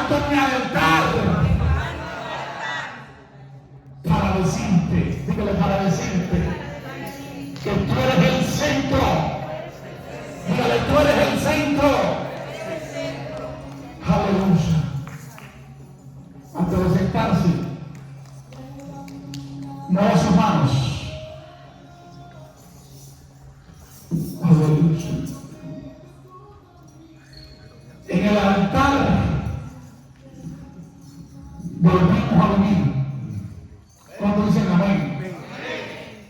levanto mi altar para decirte, dígale, para decirte que tú eres el centro. Dígale, tú eres el centro. Aleluya. Antes de sentarse, mueva sus manos. Aleluya. En el altar volvimos a vivir. ¿Cuántos dicen amén?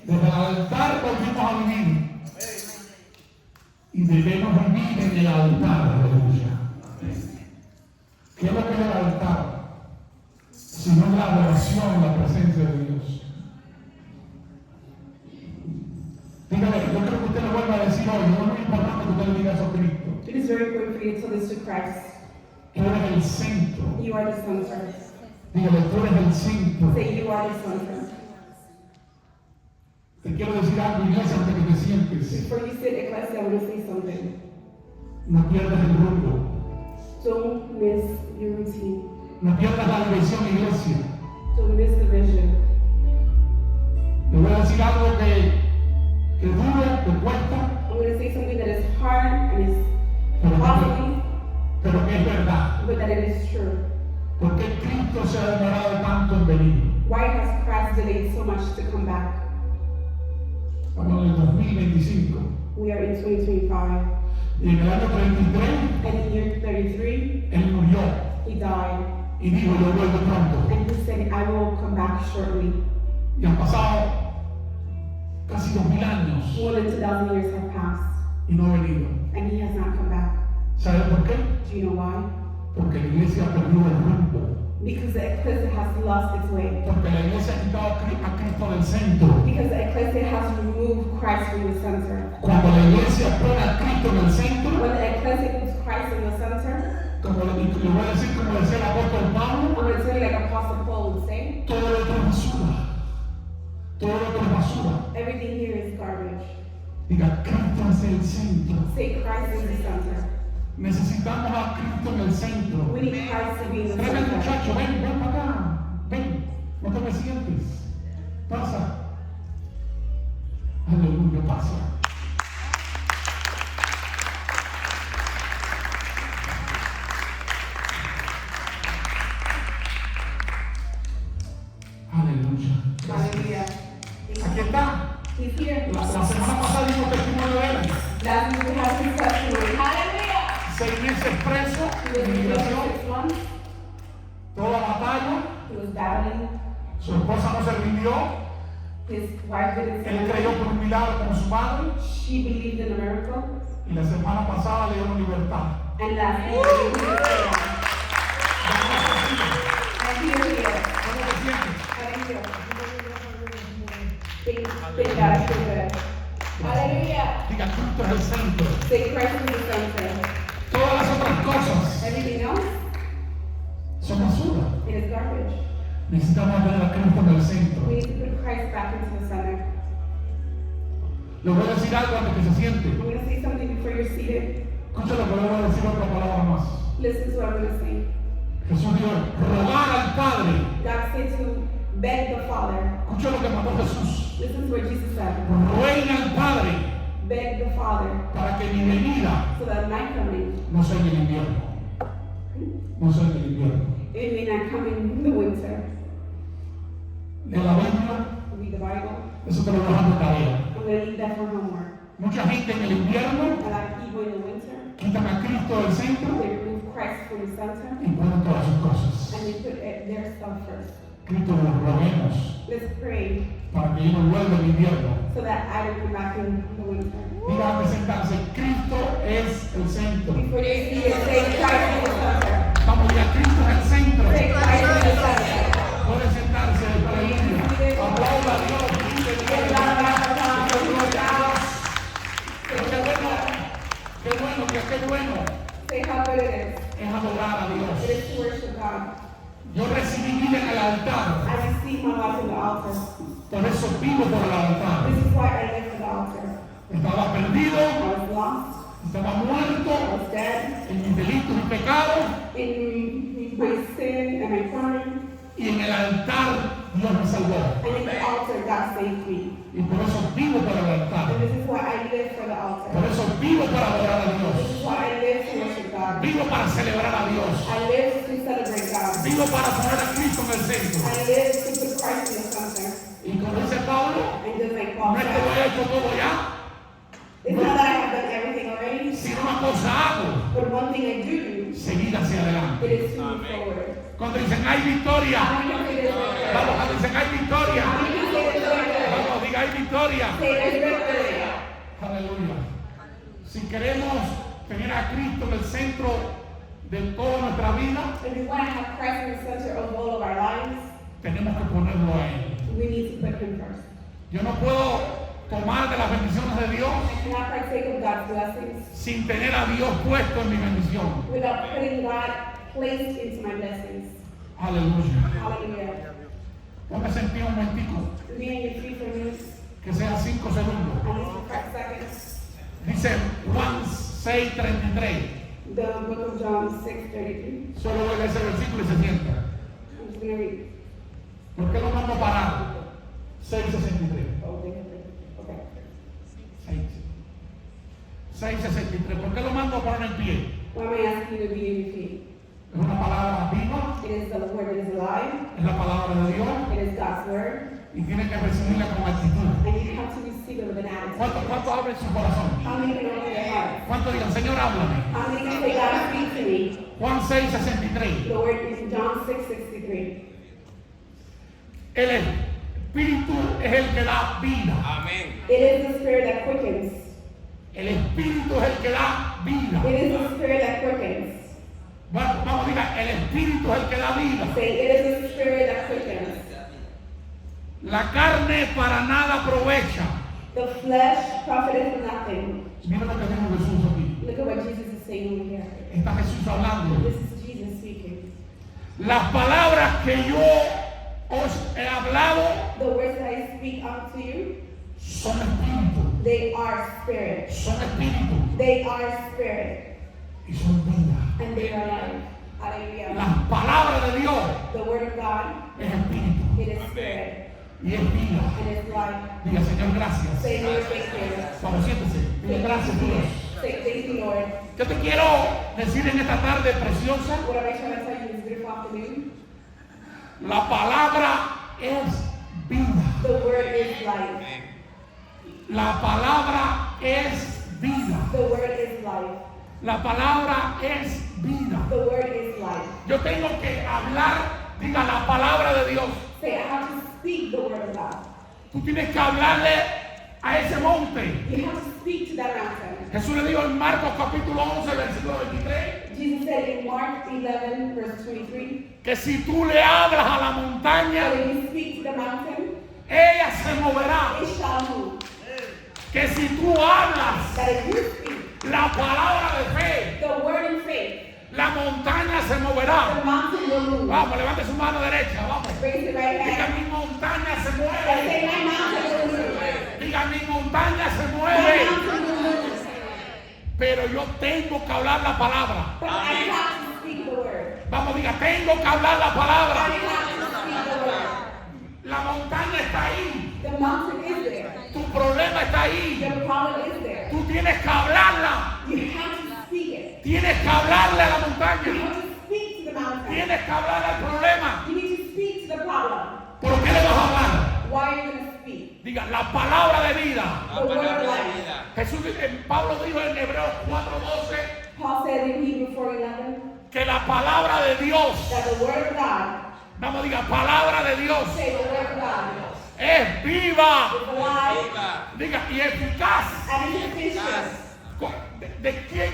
Desde el altar volvimos a vivir. Y debemos vivir en el altar. Aleluya. ¿Qué es lo que es el altar? Sino la adoración, la presencia de Dios. Dígale, yo creo que usted lo vuelva a decir hoy. No es muy importante que usted le diga eso a Cristo. It is very important for you to tell this to Christ. Tú eres el centro. You are the center. Dígale, tú eres el centro. Say you are the center. Te quiero decir algo, iglesia, antes que te sientes. Before you sit, Ecclesia, I want to say something. No pierdas el rumbo. Don't miss your routine. No pierdas la dirección, iglesia. Don't miss the vision. Te voy a decir algo que duro, que cuesta, I'm going to say something that is hard and is costly, pero que es verdad. but that it is true. ¿Por qué Cristo se ha demorado tanto en venir? Why has Christ delayed so much to come back? Estamos en el 2025. We are in 2025. Y en el año 33, And in year 33, Él murió he died. y dijo, yo vuelvo pronto. And he said, I will come back shortly. Y han pasado casi 2000 años More than 2,000 years have passed, y no ha venido. and he has not come back. ¿Sabe por qué? Do you know why? Porque la iglesia ha perdido el rumbo. Because the ecclesia has lost its way. Porque la iglesia ha quitado a Cristo del centro. Because the ecclesia has removed Christ from the center. Cuando la iglesia pone a Cristo en el centro, When the ecclesia puts Christ in the center, como le voy a decir, como decía el apóstol I'm Pablo, going to tell you like Apostle Paul would say, todo lo otro es basura. Todo lo otro es basura. everything here is garbage. Diga, Cristo es el centro. Say Christ is the center. Necesitamos a Cristo en el centro. We need Christ to be in the Ven, center. muchacho, ven para acá. Ven, no te me sientes. Pasa. Aleluya, pasa. Aleluya. Hallelujah. Aquí está. He's here. La semana pasada dimos testimonio de él. Last week we had his testimony. Hallelujah. 6 meses preso He was en in jail inmigración. for 6 months. Toda batalla. He was battling. Su esposa no se rindió. His wife didn't Él creyó surrender. por un milagro como su madre. She believed in a miracle. Y la semana pasada le dieron libertad. And last week he was freedom. And here he is. ¿Cómo te sientes? Thank you. Thank God for that. Hallelujah. Diga, Cristo es el centro. Say Christ is the center. Todas las otras cosas Everything else, son basura. it is garbage. Necesitamos tener a Cristo en el centro. We need to put Christ back into the center. Le voy a decir algo antes que se siente. I'm going to say something before you're seated. Escucha lo que le voy a decir otra palabra más. Listen to what I'm going to say. Jesús dijo, rogar al Padre. God said to beg the Father. Escucha lo que mandó Jesús. Listen to what Jesus said. Ruega al Padre Beg the Father para que mi venida so that my coming, no sea en el invierno. No sea en el invierno. it may not come in the winter. De la Biblia, Read the Bible. eso te lo voy a dejar de tarea. I'm going to leave that for homework. Mucha gente en el invierno A lot of people in the winter, quitan a Cristo del centro they remove Christ from the center y ponen todas sus cosas. and they put their stuff first. Cristo, nos roguemos Let's pray para que yo no vuelva en invierno. so that I don't come back in the winter. Diga antes de sentarse, Cristo es el centro. Before you see it, say Christ in the center. Vamos ya, Cristo es el centro. Say Christ in the center. Puede sentarse, aleluya. Aplauda a Dios, grite Give Dios. God a Gloria a Dios. Qué bueno, qué bueno Say how good it es adorar a is. Dios. It is to worship God. Yo recibí vida en el altar, I receive my life in the altar. por eso vivo por el altar. This is why I live for the altar. Estaba perdido, I was lost. estaba I muerto was dead. en mis delitos y pecados, In my sin and my crime. Y en el altar Dios me salvó. And in the altar, God saved me. Y por eso vivo para el altar. And this is why I live for the altar. Por eso vivo para adorar a This Dios. is why I live to worship God. Vivo para celebrar a Dios. I live to celebrate God. Vivo para poner a Cristo en el centro. I live to put Christ in the center. Y como dice Pablo, And just like no Paul es que lo said, he hecho todo ya, it's not that I have done everything already, sino una cosa hago, but one thing I do, seguir hacia adelante. it is to move forward. Cuando dicen hay victoria, How many can say there's victory? vamos, cuando dicen hay victoria, How many can say there's victory? vamos, diga hay victoria. Say there's victory. Aleluya. Si queremos tener a Cristo en el centro de toda nuestra vida, If we want to have Christ in the center of all of our lives, tenemos que ponerlo a Él. we need to put Him first. Yo no puedo tomar de las bendiciones de Dios I cannot partake of God's blessings sin tener a Dios puesto en mi bendición. without putting God placed into my blessings. Aleluya. Hallelujah. Póngase en pie un momentico, Me and your feet for me, que sea 5 segundos. at least for 5 seconds. Dice Juan 6:33. The book of John 6:33. Solo voy a leer ese versículo y se sienta. I'm just going to read. ¿Por qué lo mando a parar? 6:63. Oh, they have it. Okay. 6:63. ¿Por qué lo mando a parar en pie? Why am I asking you to be in your feet? Es una palabra viva, It is the word that is alive. es la palabra de Dios It is God's word. y tiene que recibirla con actitud. And you have to receive it with an attitude. ¿Cuánto abren su corazón? How many can open their hearts? ¿Cuánto digan, Señor, háblame? How many can say, God, speak to me? Juan 6:63. The word is John 6:63. El Espíritu es el que da vida. Amén. It is the spirit that quickens. El Espíritu es el que da vida. It is the spirit that quickens. Vamos, diga, el Espíritu es el que da vida. Say, it is the spirit that quickens. La carne para nada aprovecha. The flesh profiteth nothing. Mira lo que dijo Jesús aquí. Look at what Jesus is saying over here. Está Jesús hablando. This is Jesus speaking. Las palabras que yo os he hablado The words that I speak unto you, son espíritu. they are spirit. Son espíritu They are spirit. y son vida. And they are life. Hallelujah. Las palabras de Dios The word of God, es espíritu it is spirit. y es vida. And it's life. Diga, Señor, gracias. Say, Lord, thank you. Vamos, siéntese. Diga, gracias, Dios. Say, thank you, Lord. Yo te quiero decir en esta tarde preciosa, What am I trying to tell you this beautiful afternoon? la palabra es vida. The word is life. La palabra es vida. The word is life. La palabra es vida. The word is life. Yo tengo que hablar, diga, la palabra de Dios. Say, I have to speak the word of God. Tú tienes que hablarle a ese monte. You have to speak to that mountain. Jesús le dijo en Marcos capítulo 11, versículo 23, Jesus said in Mark 11, verse 23, que si tú le hablas a la that montaña, when you speak to the mountain, ella se moverá. it shall move. Que si tú hablas That if you speak la palabra de fe, the word in faith, la montaña se the moverá. mountain will move. Vamos, levante su mano derecha, vamos. Raise the right Diga, hand. mi montaña se And mueve. say, my mountain will move. Diga, mi montaña se My mueve. mountain will move. Pero yo tengo que hablar la palabra. But I have to speak the word. Vamos, diga, tengo que hablar la I palabra. have to speak the word. La montaña está ahí. The mountain is there. Tu problema está ahí. The problem is there. Tú tienes que hablarla. You have to speak it. Tienes que hablarle a la You montaña. have to speak to the mountain. Tienes que hablar al problema. You need to speak to the problem. ¿Por qué le vas a hablar? Why are you going to speak? Diga, la palabra de vida. The word of life. Jesús, Pablo dijo en Hebreos 4:12 Paul said in Hebrews 4:11 que la palabra de Dios, that the word of God, vamos, diga, palabra de Dios, say the word of God, es viva, is alive diga, y eficaz. and is efficient. ¿De quién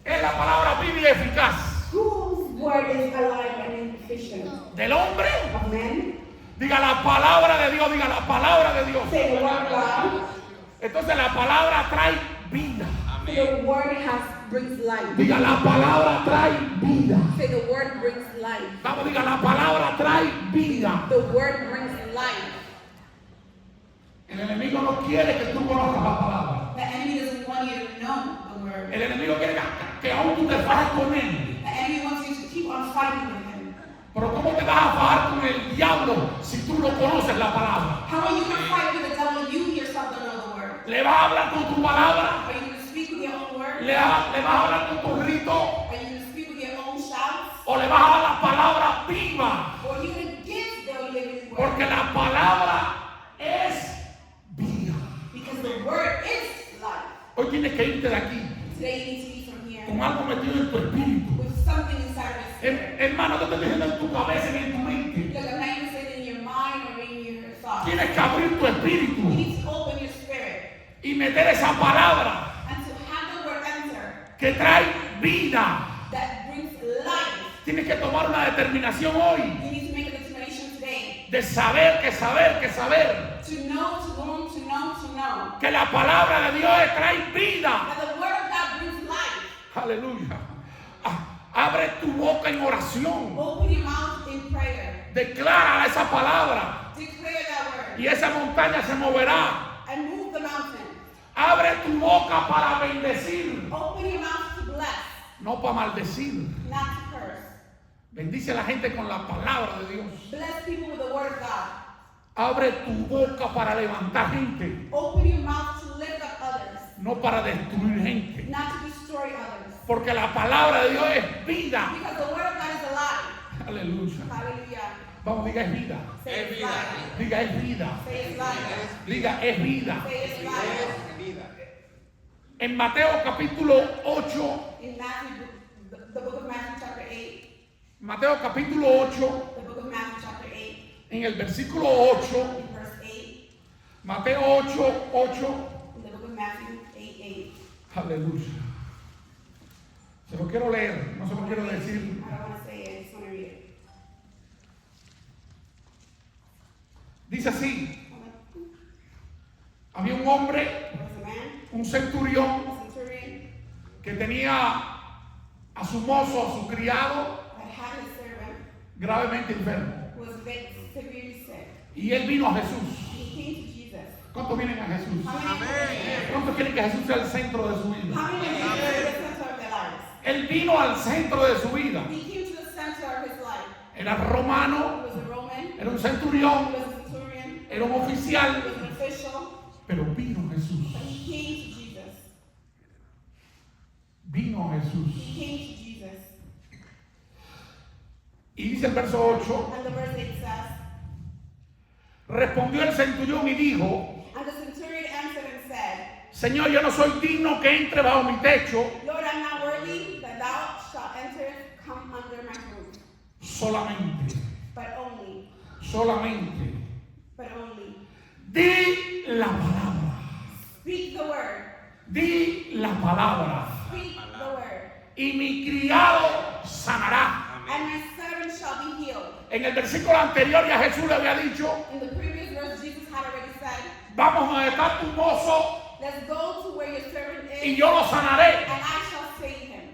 es la palabra viva y eficaz? Whose word is alive and efficient? ¿Del hombre? Of men? Diga, la palabra de Dios, diga, la palabra de Dios. Say the word of God. Entonces la palabra trae vida. The word brings life. Diga, la palabra trae vida. Say the word brings life. Vamos, diga, la palabra trae vida. The word brings life. El enemigo no quiere que tú conozcas la palabra. The enemy doesn't want you to know the word. El enemigo quiere que aún tú te fajes con él. The enemy wants you to keep on fighting with him. Pero ¿cómo te vas a fajar con el diablo si tú no conoces la palabra? How are you going to fight with the devil if you yourself don't know the word? ¿Le vas a hablar con tu palabra? Are you going to speak with your own word? ¿Le vas a hablar con tu grito? Are you going to speak with your own shouts? ¿O le vas a dar la palabra viva? Or are you going to give the living word? Porque la palabra es vida. Because the word is life. Hoy tienes que irte de aquí Today you need to be from here con algo metido en tu espíritu. with something inside of your spirit. Hermano, no te estoy diciendo en tu cabeza ni en tu mente. Because I'm not even saying in your mind or in your thoughts. Tienes que abrir tu You espíritu need to open your spirit y meter esa palabra and to have the word enter que trae vida. that brings life. Tienes que tomar una determinación hoy You need to make a determination today de saber que to know, to learn, to know, to know que la palabra de Dios trae vida. that the word of God brings life. Aleluya. Abre tu boca en oración. Open your mouth in prayer. Declara esa palabra Declare that word y esa montaña se moverá. and move the mountain. Abre tu boca para bendecir, Open your mouth to bless, no para maldecir. not to curse. Bendice a la gente con la palabra de Dios. Bless people with the word of God. Abre tu boca para levantar gente, Open your mouth to lift up others, no para destruir gente. not to destroy others. Porque la palabra de Dios es vida. Because the word of God is alive. Aleluya. Hallelujah. Vamos, diga es vida. Say it's life. Diga es vida. Say it's life. Diga es vida. Say it's life. En Mateo capítulo 8, In Matthew, the book of Matthew chapter 8, Mateo capítulo 8, the book of Matthew chapter 8, en el versículo 8, in verse 8, Mateo 8, 8, in the book of Matthew 8, 8. aleluya. Se lo quiero leer, no se lo quiero decir. I don't want to say it, I just want to read it. Dice así, había un hombre, There was a man, un centurión, a centurion, que tenía a su mozo, a su criado, that had his servant gravemente enfermo. who was severely sick. Y él vino a Jesús. He came to Jesus. ¿Cuántos vienen a Jesús? How many ¿Cuántos quieren que Jesús sea el centro de su vida? How many people are the center of their lives? Él vino al centro de su vida. He came to the center of his life. Era He romano, was a Roman. era un He centurión, was a centurion. era un He oficial, was an official. pero vino Jesús. But he came to Jesus. Vino Jesús. He came to Jesus. Y dice el verso 8, And the verse 8 says, respondió el centurión y dijo, and the centurion answered and said, Señor, yo no soy digno que entre bajo mi techo, Lord, I'm not worthy that thou shalt enter, come under my roof, solamente, solamente, but only. di la palabra, Speak the word. di la palabra, Speak the word. y mi criado sanará. And my servant shall be healed. En el versículo anterior ya Jesús le había dicho, In the previous verse, Jesus had already said, vamos a dejar tu mozo let's go to where your servant y is, yo lo sanaré. and I shall save him.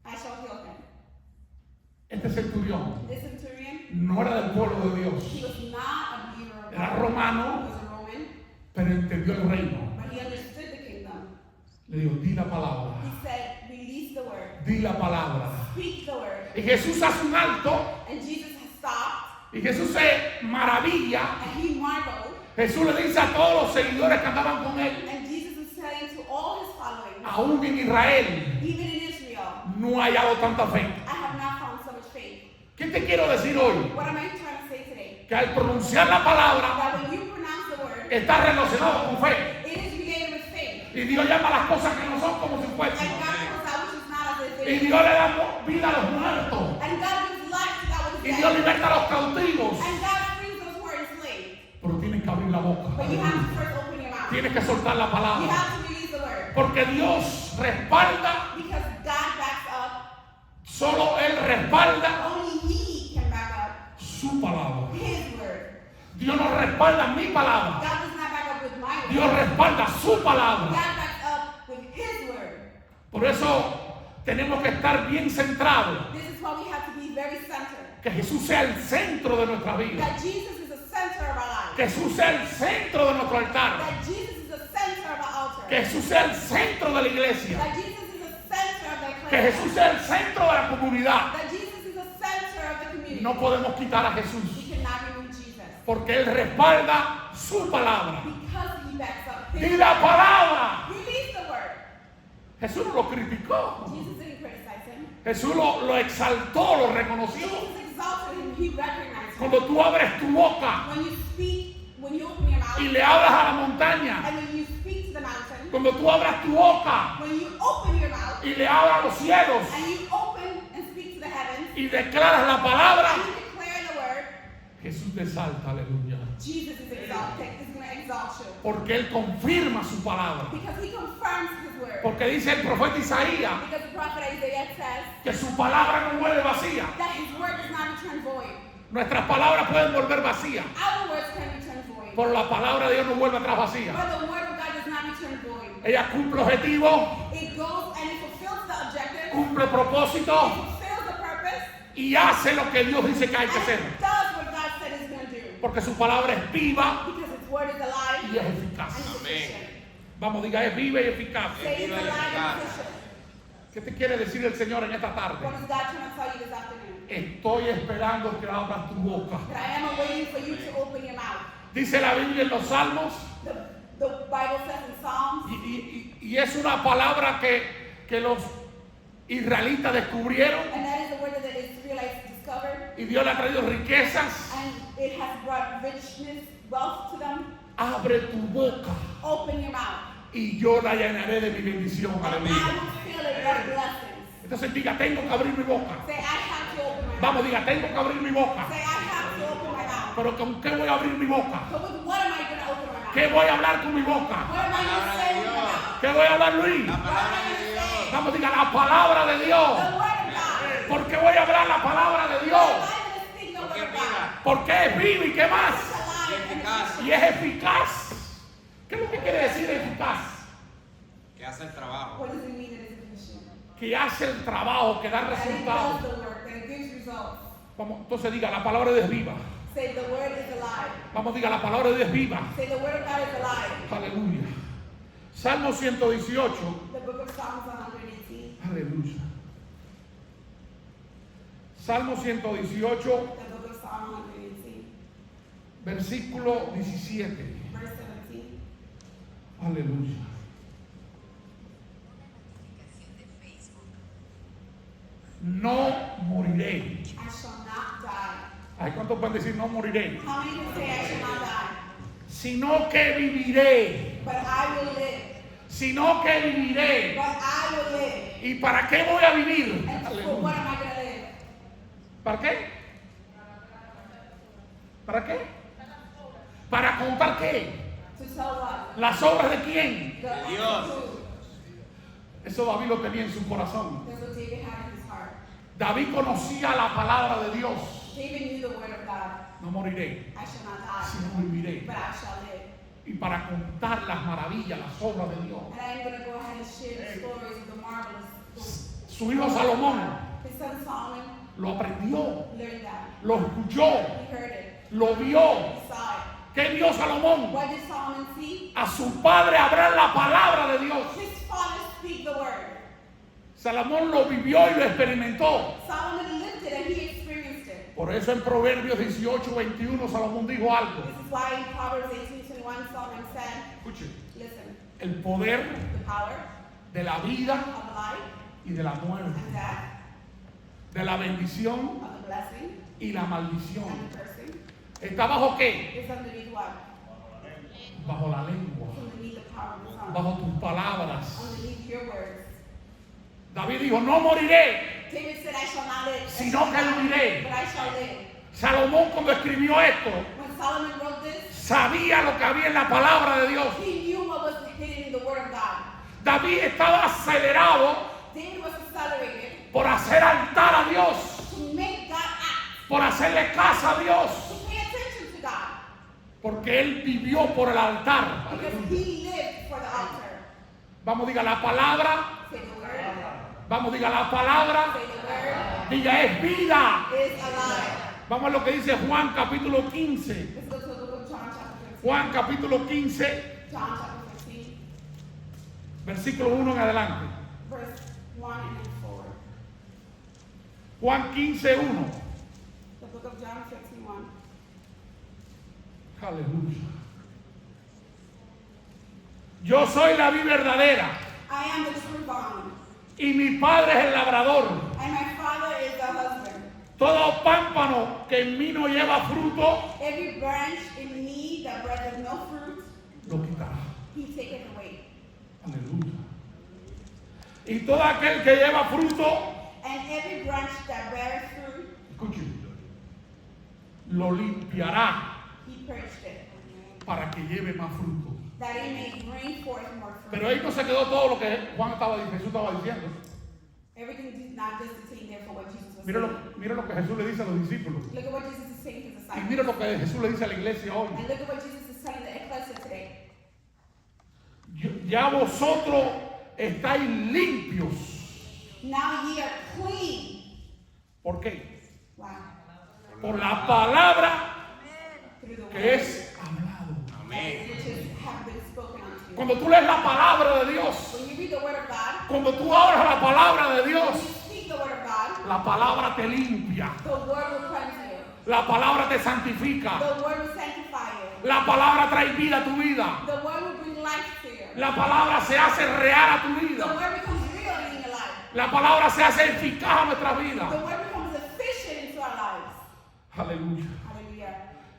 I shall heal him. Este centurión This centurion, no era del pueblo de he Dios, was not a believer of era God. He romano, was a Roman, pero entendió el reino. but he understood the kingdom. Le dijo, di la palabra, He said, release the word. di la palabra. Speak the word. Y Jesús hace un alto And Jesus has stopped, y Jesús se maravilla. and he marveled. Jesús le dice a todos los seguidores que andaban con él, And Jesus is saying to all his following, aún en Israel even in Israel, no ha hallado tanta fe. I have not found so much faith. ¿Qué te quiero decir hoy? What am I trying to say today? Que al pronunciar la palabra That when you pronounce the word, está relacionado con fe. it is related with faith. Y Dios llama las cosas que no son como si And fuesen. God calls that which is not as if Y it is. Dios le da vida a los muertos. And God gives life to that which Y is Dios dead. liberta a los cautivos. And God frees those who are enslaved. Pero tienes que abrir la boca. But you have to first open your mouth. Tienes que soltar la You palabra. have to release the word. Porque Dios respalda, Because God backs up. solo Él respalda Only He can back up su palabra. His word. Dios no respalda mi palabra. God does not back up with my word. Dios respalda su God palabra. backs up with His word. Por eso tenemos que estar bien centrados. This is why we have to be very centered. Que Jesús sea el centro de nuestra vida. That Jesus is the center of our lives. Que Jesús sea el centro de nuestro altar. That Jesus is the center of our altar. Que Jesús sea el centro de la iglesia. That Jesus is the center of the Que ecclesia. Jesús sea el centro de la comunidad. That No podemos quitar a Jesús We cannot remove Jesus. porque Él respalda su palabra. Because he backs up Y his la palabra. Release the word. Jesús no lo criticó. Jesus didn't criticize him. Jesús lo exaltó, lo reconoció. Jesus exalted him. He recognized him. Cuando tú abres tu boca When you speak, when you open your mouth, y le hablas a la montaña, and when you speak to the mountain, cuando tú abras tu boca when you open your mouth, y le hablas a los cielos and you open and speak to the heavens, y declaras la palabra, and you declare the word, Jesús te exalta, aleluya. Jesus is exalted. Is going to exalt you. Porque Él confirma su palabra. Because he confirms his word. Porque dice el profeta Isaías Because the prophet Isaiah says que su palabra no vuelve vacía. that his word does not return void. Nuestras palabras pueden volver vacías, Our words can return void. pero la palabra de Dios no vuelve atrás vacía. But the word of God does not return void. Ella cumple objetivo, It goes and it fulfills the objective. cumple It propósito fulfills the purpose. y hace lo que Dios dice que hay que And hacer. it does what God said it's going to do. Porque su palabra es viva Because its word is alive y es and eficaz. efficient. Vamos, diga, es viva y eficaz. Say it's alive and efficient. ¿Qué te quiere decir el Señor en esta tarde? What is God trying to tell you this afternoon? Estoy esperando que abras tu boca. That I am waiting for you to open your mouth. Dice la Biblia en los Salmos, The Bible says in Psalms, y es una palabra que los israelitas descubrieron, and that is the word that the Israelites discovered, y Dios le ha traído riquezas. and it has brought richness, wealth to them. Abre tu boca Open your mouth. y yo la llenaré de mi bendición. And I Aleluya. will fill it with blessings. Entonces diga, tengo que abrir mi boca. Say, I have to open my mouth. Vamos, diga, tengo que abrir mi boca. Say, I have to open my mouth. Pero ¿con qué voy a abrir mi boca? But with what am I going to open my mouth? ¿Qué voy a hablar con mi boca? What am I going to say with my mouth? ¿Qué voy a hablar, Luis? What am I going to say? Vamos, diga, la palabra de Dios. The word of God. ¿Por qué voy a hablar la palabra de Why Dios? am I going to speak the word of God? Porque es viva y qué más. It's alive and efficient. Y es eficaz. ¿Qué es lo que quiere decir eficaz? Que hace el trabajo. What does it mean that it's efficient? Que hace el trabajo, que da That it resultados. does the work, that it gives results. Vamos, entonces diga, la palabra de Dios es viva. Say, the word is alive. Vamos, diga, la palabra de Dios es viva. Say, the word of God is alive. Aleluya. Salmo 118. The book of Psalms 118. Aleluya. Salmo 118, The book of Psalms 118. versículo 17. Verse 17. Aleluya. No moriré. I shall not die. Ay, ¿cuántos pueden decir no moriré? How many can say I shall not die? Sino que viviré. But I will live. Sino que viviré. But I will live. ¿Y para qué voy a vivir? And for what am I going to live? ¿Para qué? ¿Para qué? ¿Para contar qué? To tell what? ¿Las obras de quién? The Dios. truth. Eso David lo tenía en su corazón. That's what David had in his heart. David conocía la palabra de Dios. David knew the word of God. No moriré, I shall not die. sino viviré. But I shall live. Y para contar las maravillas, las obras de Dios. And I am going to go ahead and share the stories of the marvelous. Su hijo Salomón His son Solomon lo aprendió, learned that. lo escuchó, He heard it. lo vio. He saw it. ¿Qué vio Salomón? What did Solomon see? A su padre hablar la palabra de Dios. His father speak the word. Salomón lo vivió y lo experimentó. Solomon lived it and he experienced it. Por eso en Proverbios 18:21 Salomón dijo algo. This is why in Proverbs 18:21 Solomon said, Escuche, listen, el poder the power de la vida of life y de la muerte, and death, de la bendición of the blessing y la maldición. and the cursing, ¿Está bajo qué? is underneath what? Bajo la lengua, Underneath the power of the tongue. bajo tus palabras. Underneath your words. David dijo, no moriré, David said, I shall not live. I sino shall que not, viviré. but I shall live. Salomón cuando escribió esto, When Solomon wrote this, sabía lo que había en la palabra de Dios. he knew what was hidden in the word of God. David estaba acelerado David was accelerated por hacer altar a Dios, to make God act, por hacerle casa a Dios, to pay attention to God, porque él vivió por el altar. because he lived for the altar. Vamos, diga la palabra. Say the word. Vamos, diga la palabra. Say the word Diga, es vida. is alive. Vamos a lo que dice Juan capítulo 15. Let's go to the book of John chapter 15. Juan capítulo 15, John chapter 15, versículo 1 en adelante. verse 1 and 4. Juan 15, 1. The The book of John 15:1. Aleluya. Yo soy la vid verdadera I am the true vine, y mi padre es el labrador. and my Father is the husband. Todo pámpano que en mí no lleva fruto, Every branch in me that beareth no fruit, lo quitará. he taketh away. Aleluya. Y todo aquel que lleva fruto, And every branch that beareth fruit, escuchen, lo limpiará he purged it, para que lleve más fruto. that he may bring forth more fruit. Pero ahí no se quedó todo lo que Jesús estaba diciendo. Everything did not just detain there for what Jesus was Mira saying. mira lo que Jesús le dice a los discípulos. Look at what Jesus is saying to his Y disciples. mira lo que Jesús le dice a la iglesia hoy. And look at what Jesus is telling the ecclesia today. Ya vosotros estáis limpios. Now ye are clean. ¿Por qué? Wow. Por la palabra Through the que word es hablado. Amén. which have been spoken unto you. Cuando tú lees la palabra de Dios, When you read the word of God, cuando tú abras la palabra de when Dios, you speak the word of God, la palabra te limpia, the word will cleanse you. la palabra te santifica, The word will sanctify you. la palabra trae vida a tu vida, The word will bring life to you. la palabra se hace real a tu The vida, word becomes real in your life. la palabra se hace eficaz a nuestra The vida. word becomes efficient into our lives. Aleluya. Hallelujah.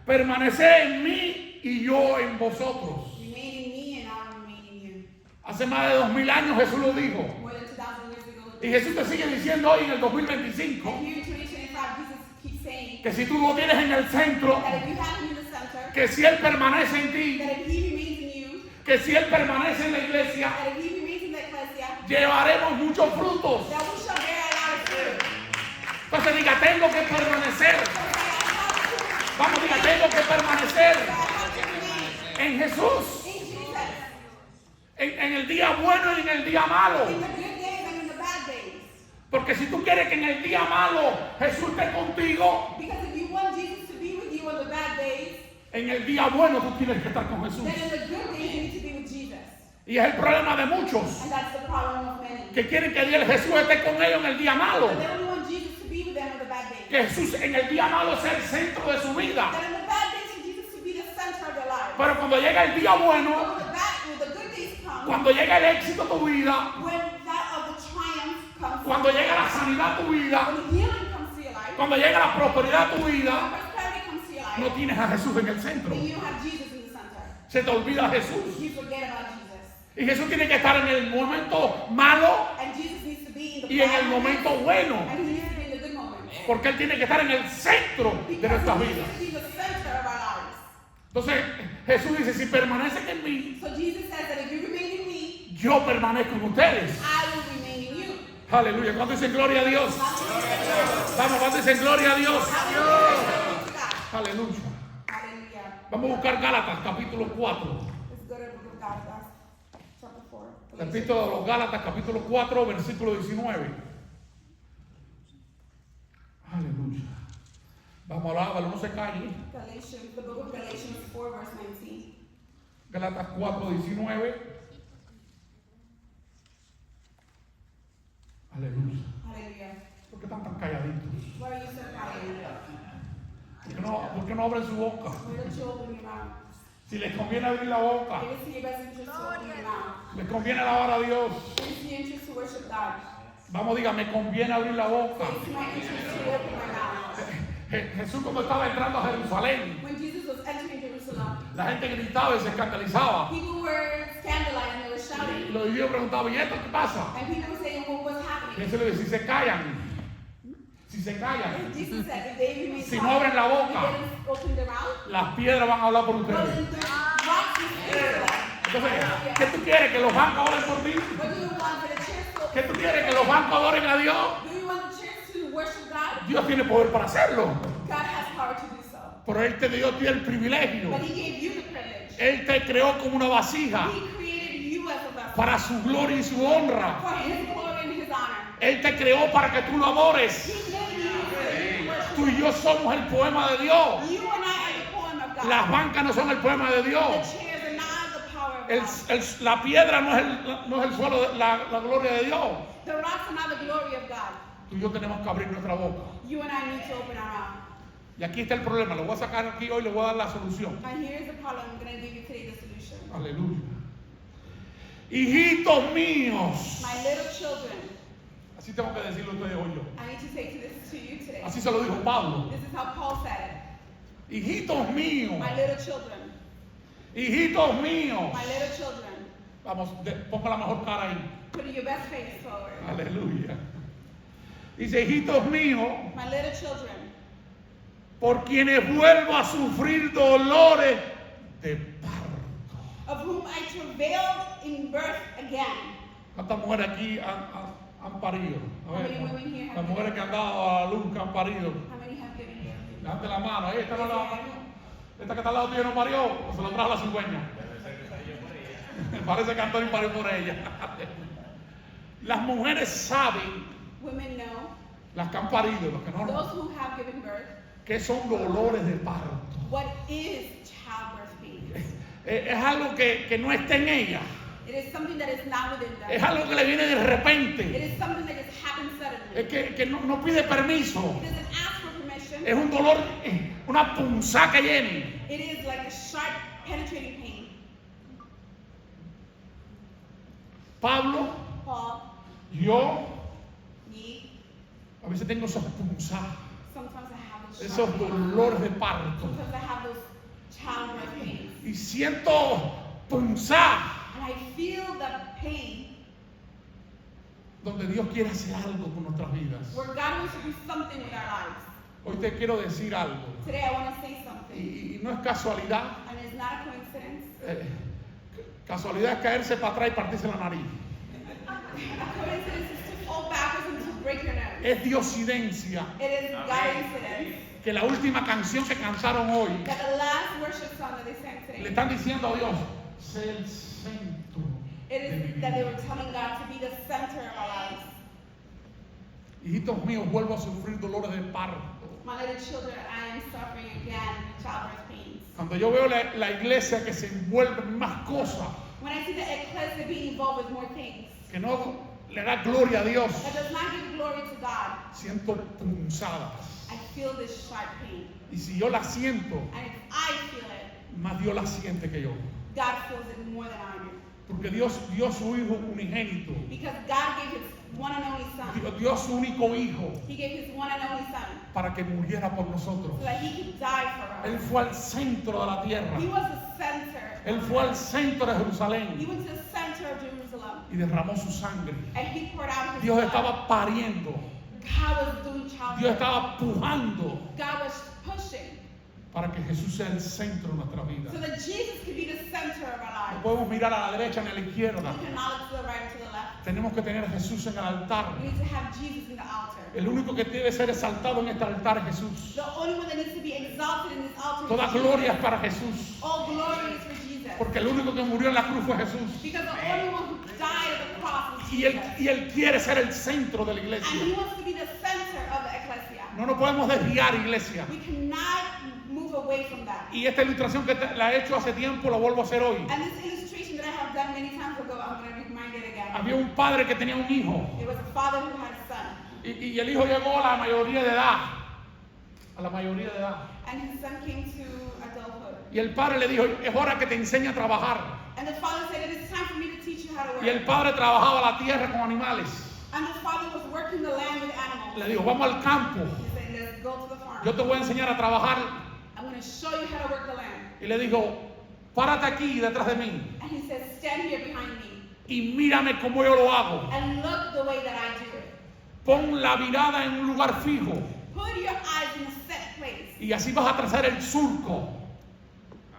Permaneced en mí y yo en vosotros. Remain in me and I will remain in you. Hace más de 2000 años Jesús lo dijo. More than 2,000 years ago. Y Jesús te sigue diciendo hoy en el 2025 And here in 2025, Jesus keeps saying que si tú lo tienes en el centro, that if you have him in the center, que si Él permanece en ti, that if he remains in you, que si Él permanece en la iglesia, that if he remains in the ecclesia, llevaremos muchos frutos. that we shall bear a lot of fruit. Entonces diga, tengo que permanecer. Vamos, diga, tengo que permanecer en Jesús. In Jesus, En el día bueno y en el día malo. in the good days and in the bad days. Porque si tú quieres que en el día malo Jesús esté contigo, Because if you want Jesus to be with you on the bad days, en el día bueno tú tienes que estar con Jesús. then in the good days you need to be with Jesus. Y es el problema de muchos And that's the problem of many. que quieren que Jesús esté con ellos en el día malo. But they don't want Jesus to be with them on the bad days. Que Jesús en el día malo sea el centro de su vida. That in the bad days for Jesus to be the center of their life. Pero cuando llega el día bueno, When the good days come, cuando llega el éxito a tu vida, when that of the triumph comes, cuando llega la sanidad a tu vida, when the healing comes to your life, cuando llega la prosperidad a tu when vida, prosperity comes to your life, no tienes a Jesús en el centro. then you don't have Jesus in the center. Se te olvida Jesús. You forget about Jesus. Y Jesús tiene que estar en el momento malo And Jesus needs to be in the y en bad el momento moments, bueno. and he needs to be in the good moments. Porque Él tiene que estar en el centro de Because nuestras he vidas. needs to be the center of our lives. Entonces Jesús dice, si permanecen en mí, So Jesus says that if you remain in me, yo permanezco en ustedes. I will remain in you. Aleluya. ¿Cuánto dicen gloria a Dios? Vamos, ¿cuánto dicen gloria a Dios? Aleluya. Hallelujah. Vamos a buscar Gálatas, capítulo 4. Let's go to the book of Gálatas, chapter 4. La epístola de los Gálatas, capítulo 4, versículo 19. Aleluya. Vamos a hablar, no se calle. Galatians, the book of Galatians 4, verse 19. Gálatas 4, 19. Aleluya. Hallelujah. ¿Por qué están tan calladitos? Why are you so quiet? ¿Por qué no abren su boca? Why don't you open your mouth? Si les conviene abrir la boca, It is to your best interest to open your mouth. les conviene alabar a Dios. It is to your interest to worship God. Vamos, diga, me conviene abrir la boca. It is to my interest to open my mouth. Jesús cuando estaba entrando a Jerusalén, When Jesus was entering Jerusalem, la gente gritaba y se escandalizaba. people were scandalized and they were Y shouting. los judíos preguntaban, ¿y esto qué pasa? And people were saying, well, what's Y happening? Jesús le dice, si se callan, si se callan, And Jesus said, if they remain si no abren la quiet, boca, if they don't open their mouth, las piedras van a hablar por well, ustedes. then the rocks will speak for them. Entonces, ¿qué tú quieres? ¿Que los bancos oren por ti? What do you want for the church to ¿Qué tú quieres? ¿Que los bancos adoren a Dios? Do you want the church to worship God? Dios tiene poder para hacerlo. God has power to do so. Pero Él te dio a ti el privilegio. But He gave you the privilege. Él te creó como una vasija He created you as a vessel para su gloria y su honra. for His glory and His honor. Él te creó para que tú lo adores. He made you to worship. Tú y yo somos el poema de Dios. You and I are the poem of God. Las bancas no son el poema de The Dios. chairs are not the power of God. La piedra no es el suelo, la gloria de Dios. The rocks are not the glory of God. Tú y yo tenemos que abrir nuestra boca. You and I need to open our mouth. Y aquí está el problema. Lo voy a sacar aquí hoy y le voy a dar la solución. And here's the problem. I'm going to give you today the solution. Aleluya. Hijitos míos. My little children, Así tengo que decirlo a ustedes hoy yo. I need to say this to you today. Así se lo dijo Pablo. This is how Paul said Hijitos it. míos. My little children, Hijitos míos. my little children. Vamos, ponga la mejor cara ahí. Put your best face forward. Aleluya. Dice, hijitos míos, My little children, por quienes vuelvo a sufrir dolores de parto. of whom I travailed in birth again. ¿Cuántas mujeres aquí han parido? A ver, How many women here have las mujeres que han dado a la luz, que han parido. How many have given birth? Levante la mano. Ahí, esta que está al lado tuyo no parió, o se lo trajo la cigüeña. Parece que Antonio parió por ella. Las mujeres saben, Women know, las que han parido, los que no, those who have given birth, que son dolores de parto. what is childbirth pain? Es algo que no está en ella. It is something that is not within them. Es algo que le viene de It repente. is something that just happens suddenly. Es que no pide permiso. It doesn't ask for permission. Es un dolor, una punzada que viene. It is like a sharp, penetrating pain. Pablo, Paul, yo, me, a veces tengo esas punzadas, sometimes I have those esos sharp pains. dolores de parto. Sometimes I have those childbirth pains. Y siento punzada And I feel the pain donde Dios quiere hacer algo con nuestras vidas. where God wants to do something with our lives. Hoy te quiero decir algo. Today I want to say something. Y no es casualidad. And it's not a coincidence. Casualidad es caerse para atrás y partirse la nariz. A coincidence is to fall backwards and to break your nose. Es diosidencia It is God incident que la última canción que cantaron hoy that the last worship song that they sang le today, están diciendo a Dios, sé el centro it de mi is that they were vida. telling God to be the center of our lives. Hijitos míos, vuelvo a sufrir dolores de parto. My little children, I am suffering again with childbirth pains. Cuando yo veo la iglesia que se envuelve en más cosas, When I see the ecclesia being involved with more things, que no le da gloria a Dios, that does not give glory to God, siento punzadas. I feel this sharp pain. Y si yo la siento, And if I feel it, más Dios la siente que yo. God feels it more than I do. Porque Dios dio su Hijo unigénito. Because God gave His one and only Son. Dio su único Hijo He gave His one and only Son para que muriera por nosotros. so that He could die for Él us. fue al centro de la tierra. He was the center. Él fue al centro de He Jerusalén went to the center of Jerusalem. y derramó su sangre. And He poured out His Dios blood. estaba pariendo. God was doing Dios childbirth. estaba pujando God was pushing para que Jesús sea el centro de nuestra vida. so that Jesus could be the center of our No lives. podemos mirar a la derecha ni a la izquierda. We cannot look to the right or to the left. Tenemos que tener a Jesús en el altar. We need to have Jesus in the altar. El único que debe ser exaltado en este altar es Jesús. The only one that needs to be exalted in this altar Toda is Jesus. gloria es para Jesús. All glory is for Jesus. Porque el único que murió en la cruz fue Jesús. Because the only one who died at the cross was Y Jesus. él quiere ser el centro de la And He iglesia. wants to be the center of the ecclesia. No nos podemos desviar, iglesia. We cannot move away from that. Y esta ilustración que la he hecho hace tiempo, la vuelvo a hacer hoy. And this illustration that I have done many times ago, I'm going to remind it again. Había un padre que tenía un hijo. It was a father who had a son. Y el hijo llegó a la mayoría de edad. A la mayoría de edad. And his son came to adulthood. Y el padre le dijo, es hora que te enseñe a trabajar. And the father said, it is time for me to teach you how to work. Y el padre trabajaba la tierra con animales. And the father was working the land with animals. Le dijo, vamos al campo. He said, let's go to the farm. Yo te voy a enseñar a trabajar. I'm going to show you how to work the land. Y le dijo, párate aquí detrás de mí. And he says, stand here behind me. Y mírame cómo yo lo hago. And look the way that I do it. Pon la mirada en un lugar fijo. Put your eyes in a set place. Y así vas a trazar el surco.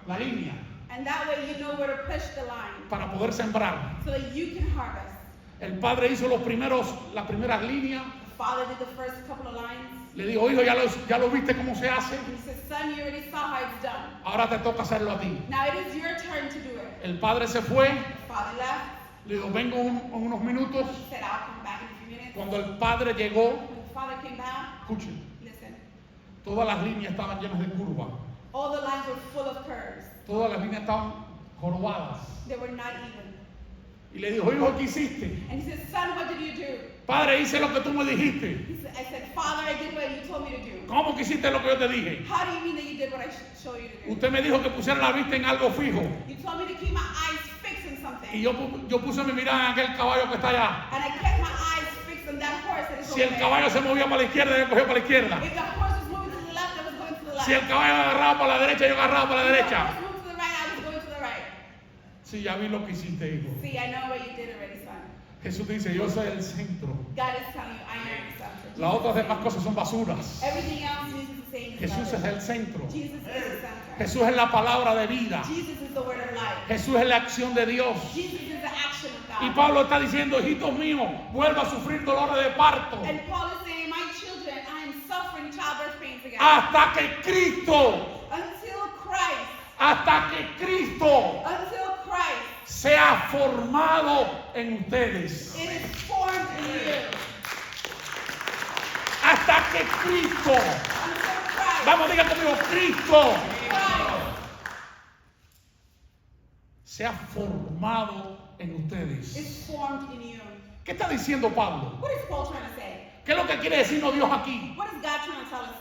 La línea. And that way you know where to push the line. Para poder sembrar. So that you can harvest. El padre hizo las primeras líneas. The father did the first couple of lines. Le dijo, hijo, ya lo viste cómo se hace. And he says, son, you already saw how it's done. Ahora te toca hacerlo a ti. Now it is your turn to do it. El padre se fue. The father left. Le dijo, vengo en unos minutos. He said, I'll come back in a few minutes. Cuando el padre llegó, When the father came back, escuchen, listen, todas las líneas estaban llenas de curvas. all the lines were full of curves. Todas las líneas estaban jorobadas. They were not even. Y le dijo, hijo, ¿qué hiciste? And he said, son, what did you do? Padre, hice lo que tú me dijiste. I said, Father, I did what you told me to do. ¿Cómo que hiciste lo que yo te dije? How do you mean that you did what I showed you to do? Usted me dijo que pusiera la vista en algo fijo. You told me to keep my eyes fixed on something. Y yo puse mi mirada en aquel caballo que está allá. And I kept my eyes fixed on that horse that is Si over el there. caballo se movía para la izquierda, yo cogía para la izquierda. If the horse was moving to the left, I was going to the left. Si el caballo agarraba para la derecha, yo agarraba para la If the derecha. horse moved to the right, I was going to the right. Sí, ya vi lo que hiciste, hijo. See, I know what you did already, son. Jesús dice, yo soy el centro. God is telling you, I am the center. Las otras demás cosas son basuras. Everything else Jesus is saying is Jesús es better. el centro. Jesus is the center. Jesús es la palabra de vida. Jesus is the word of life. Jesús es la acción de Dios. Jesus is the action of Y God. Pablo está diciendo, hijitos míos, vuelva a sufrir dolores de parto And Paul is saying, my children, I am suffering childbirth pains again. hasta que Cristo, Until Christ sea formado en ustedes. it is formed in you. Hasta que Cristo, Until Christ, vamos, diga conmigo, Cristo sea formado en ustedes. is formed in you. ¿Qué está diciendo Pablo? What is Paul trying to say? ¿Qué es lo que quiere decirnos Dios aquí? What is God trying to tell us?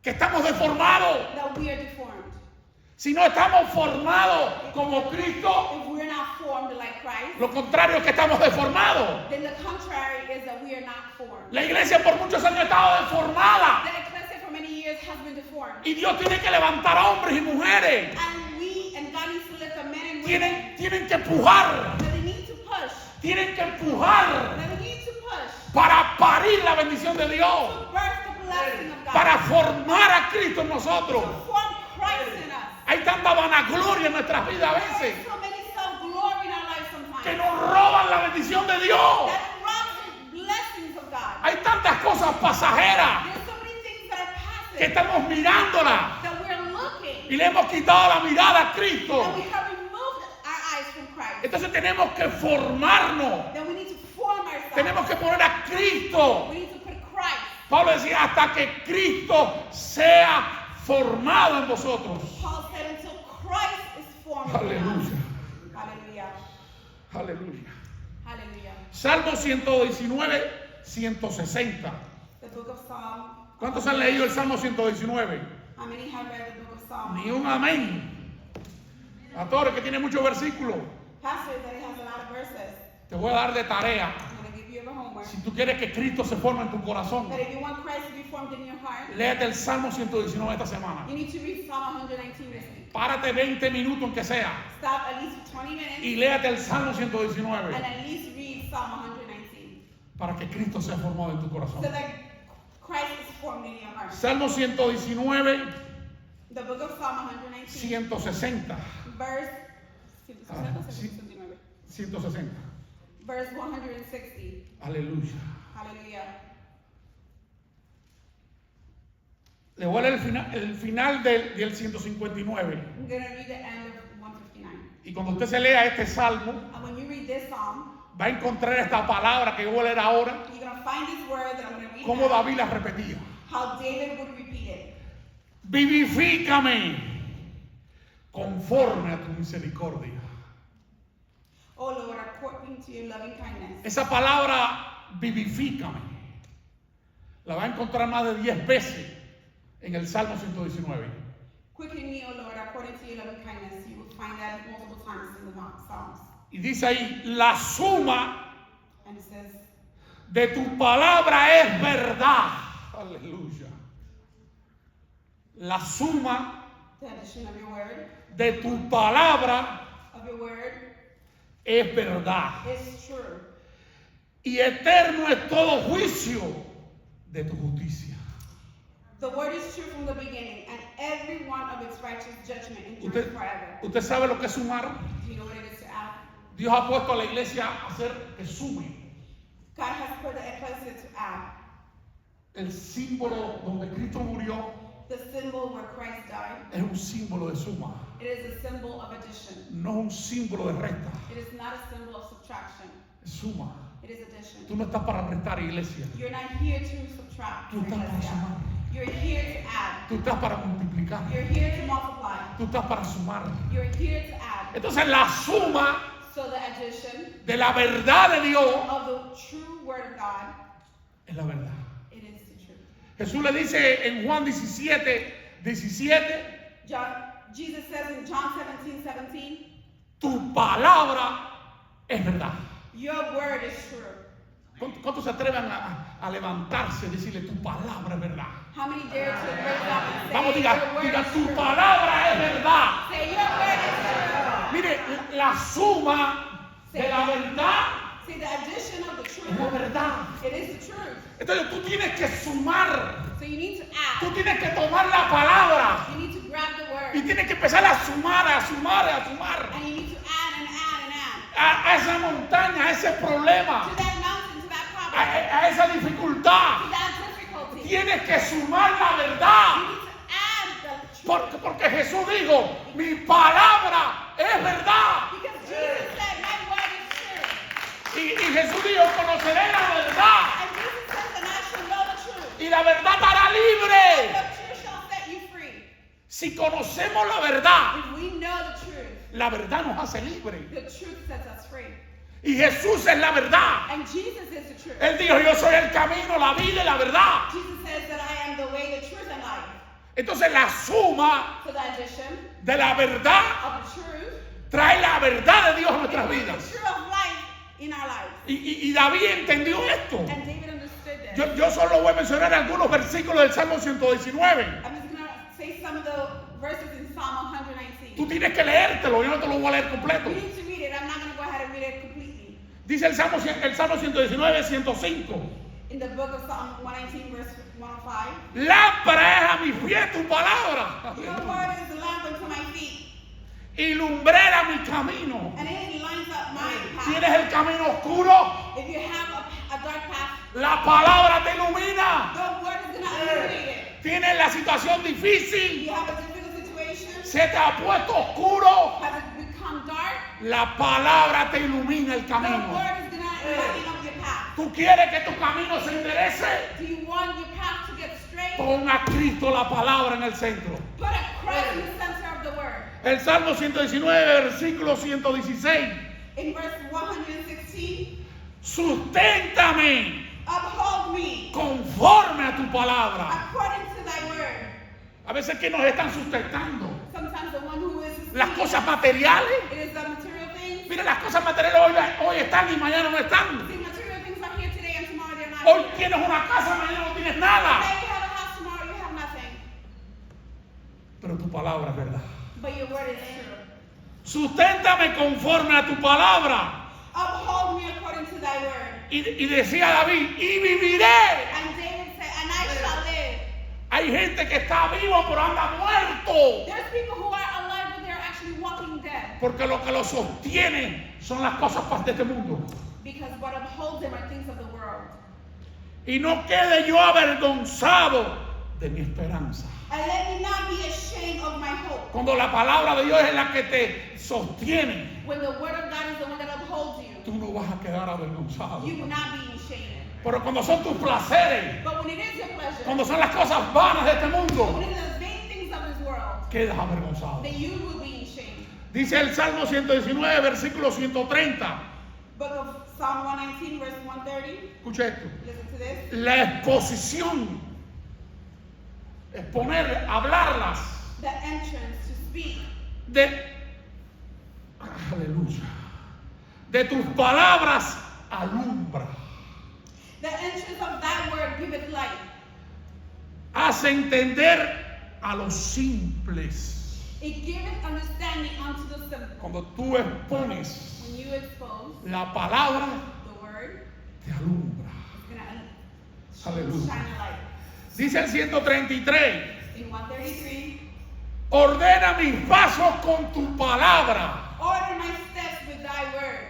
Que estamos deformados. That we are deformed. Si no estamos formados como Cristo, If we're not formed like Christ, lo contrario es que estamos deformados. then the contrary is that we are not formed. La iglesia por muchos años ha estado deformada. The ecclesia for many years has been deformed. Y Dios tiene que levantar a hombres y mujeres. And God needs to lift up men and women Tienen que empujar. that they need to push. Tienen que empujar That they need to push para parir la bendición de Dios. to birth the blessing of God. Para formar a Cristo en nosotros. To form Christ in us. Hay tanta vanagloria en nuestras vidas a veces There's so many self-glory in our lives sometimes. que nos roban la bendición de Dios. That robs the blessings of God. Hay tantas cosas pasajeras There's so many things that are passive que estamos mirándolas that we're looking y le hemos quitado la mirada a Cristo. and we have removed our eyes from Christ. Entonces tenemos que formarnos. Then we need to form ourselves. Tenemos que poner a Cristo. We need to put Christ. Pablo decía, hasta que Cristo sea formado en vosotros. Paul said until Christ is formed in Aleluya. us. Hallelujah. Aleluya. Hallelujah. Salmo 119, 160. The book of Psalm. ¿Cuántos han leído el Salmo 119? How many have read the book of Psalm? Ni un amén. A todos que tiene muchos versículos. Pastor said it has a lot of verses. Te voy a dar de tarea. I'm going to give you a homework. Si tú quieres que Cristo se forme en tu corazón, That if you want Christ to be formed in your heart, léete el Salmo 119 esta semana. you need to read Psalm 119 this week. Párate 20 minutos aunque sea Stop at least 20 minutes y léete el Salmo and 119 at least read Psalm 119 para que Cristo sea formado en tu corazón. so that Christ is formed in your heart. Salmo 119, The book of Psalm 119, 160. verse, Sí. 160. verse 160. Aleluya. Hallelujah. Le voy a leer el final del 159. I'm going to read the end of 159. Y cuando usted se lea este salmo, And when you read this psalm, va a encontrar esta palabra que yo voy a leer ahora, you're going to find this word that I'm going to read como now, David la repetía. how David would repeat it. Vivifícame conforme a tu misericordia. Oh Lord, according to your loving kindness. Esa palabra vivifícame la va a encontrar más de 10 veces en el Salmo 119. Quicken me, O Lord, according to your loving kindness. You will find that multiple times in the Psalms. Y dice ahí, la suma And it says, de tu palabra es verdad. Aleluya. La suma the addition of your word, de tu palabra es verdad. is true. Y eterno es todo juicio de tu justicia. The word is true from the beginning, and every one of its righteous judgment endures forever. ¿Usted sabe lo que es sumar? Do you know what it is to add? Dios ha puesto a la iglesia a hacer que sume. God has put the ecclesia to add. El símbolo donde Cristo murió The symbol where Christ died, es un símbolo de suma, it is a symbol of addition. no es un símbolo de resta, It is not a symbol of subtraction. es suma. It is addition. Tú no estás para restar, iglesia. You're not here to subtract. Tú estás para sumar. You're here to add. Tú estás para multiplicar. You're here to multiply. Tú estás para sumar. You're here to add. Entonces la suma So the addition de la verdad de Dios of the true word of God, es la verdad. it is the truth. Jesús le dice en Juan 17:17, Jesus says in John 17:17, tu palabra es verdad. your word is true. ¿Cuántos se atreven a levantarse y decirle tu palabra es verdad? How many dare to raise up and say, Vamos, your word diga is tu true? palabra es verdad. Say, your word is true. Mire, la suma de la verdad See, the addition of the es la truth, verdad. it is the truth. Entonces tú tienes que sumar, So you need to tú add. tienes que tomar la palabra You need to grab the y word. tienes que empezar a sumar, a sumar, a sumar And you need to add and add and add. a esa montaña, a ese problema, To that mountain, to that problem, a esa dificultad. to that difficulty. Tienes que sumar la verdad. You need to add the truth. Porque Jesús dijo, mi palabra es verdad. Because Jesus said, my word is true. Y Jesús dijo, conoceré la verdad. And Jesus says, and I shall know the truth. Y la verdad te hará libre. The truth shall set you free. Si conocemos la verdad, If we know the truth, la verdad nos hace libre. the truth sets us free. Y Jesús es la verdad. And Jesus is the truth. Él dijo, yo soy el camino, la vida y la verdad. Jesus says that I am the way, the truth, and life. Entonces la suma So the addition de la verdad of the truth trae la verdad de Dios a nuestras is vidas. the truth of life in our lives. Y David entendió esto. And David understood this. Yo solo voy a mencionar algunos versículos del Salmo 119. I'm just going to say some of the verses in Psalm 119. Tú tienes que leértelo, yo no te lo voy a leer completo. You need to read it. I'm not going to go ahead and read it completely. Dice el Salmo 119, 105. In the book of Psalm 119, verse 105. Lámpara es a mi pie tu palabra. Your word is a lamp unto my feet, Y lumbrera mi camino. and it lines up my Tienes path. el camino oscuro, If you have a dark path, la palabra te ilumina. the word is going to illuminate it. Tienes la situación If difícil, you have a difficult situation, se te ha puesto oscuro, has it become dark, la palabra te ilumina el the camino. word is going to lighten up your path. ¿Tú quieres que tu camino se enderece? Do you want your path to get straight? Pon a Cristo la palabra en el centro. Put a Christ in the center of the word. El Salmo 119, versículo 116. In verse 116, Susténtame uphold me conforme a tu palabra. according to thy word. A veces que nos están sustentando Sometimes the one who is las cosas materiales. it is the material things. Mira, las cosas materiales hoy están y mañana no están. See, material things are here today and tomorrow they're not. Hoy tienes una casa, mañana no tienes nada. Today you have a house, tomorrow you have nothing. Pero tu palabra es verdad. But your word is true. Susténtame conforme a tu palabra. Uphold me according to thy word. Y decía David, y viviré. And David said, and I shall live. Hay gente que está vivo pero anda muerto. There's people who are alive but they're actually walking dead. Porque lo que lo sostiene son las cosas de este mundo. Because what upholds them are things of the world. Y no quede yo avergonzado de mi esperanza. And let me not be ashamed of my hope. Cuando la palabra de Dios es la que te sostiene, When the word of God is the one that upholds you, tú no vas a quedar avergonzado. you will not be ashamed. Pero cuando son tus placeres, But when it is your pleasure, cuando son las cosas vanas de este mundo, when it is the vain things of this world, quedas avergonzado. then you will be ashamed. Dice el Salmo 119, versículo 130. Book of Psalm 119, verse 130. Escucha esto. Listen to this. La exposición, exponer, hablarlas The entrance to speak aleluya, de tus palabras alumbra, the entrance of thy word giveth light. hace entender a los simples. It giveth understanding unto the simple. Cuando tú expones When you expose la palabra, the word, te alumbra. it's gonna Aleluya. shine a light. Dice el 133, In 133, ordena mis pasos con tu palabra order my steps with thy word,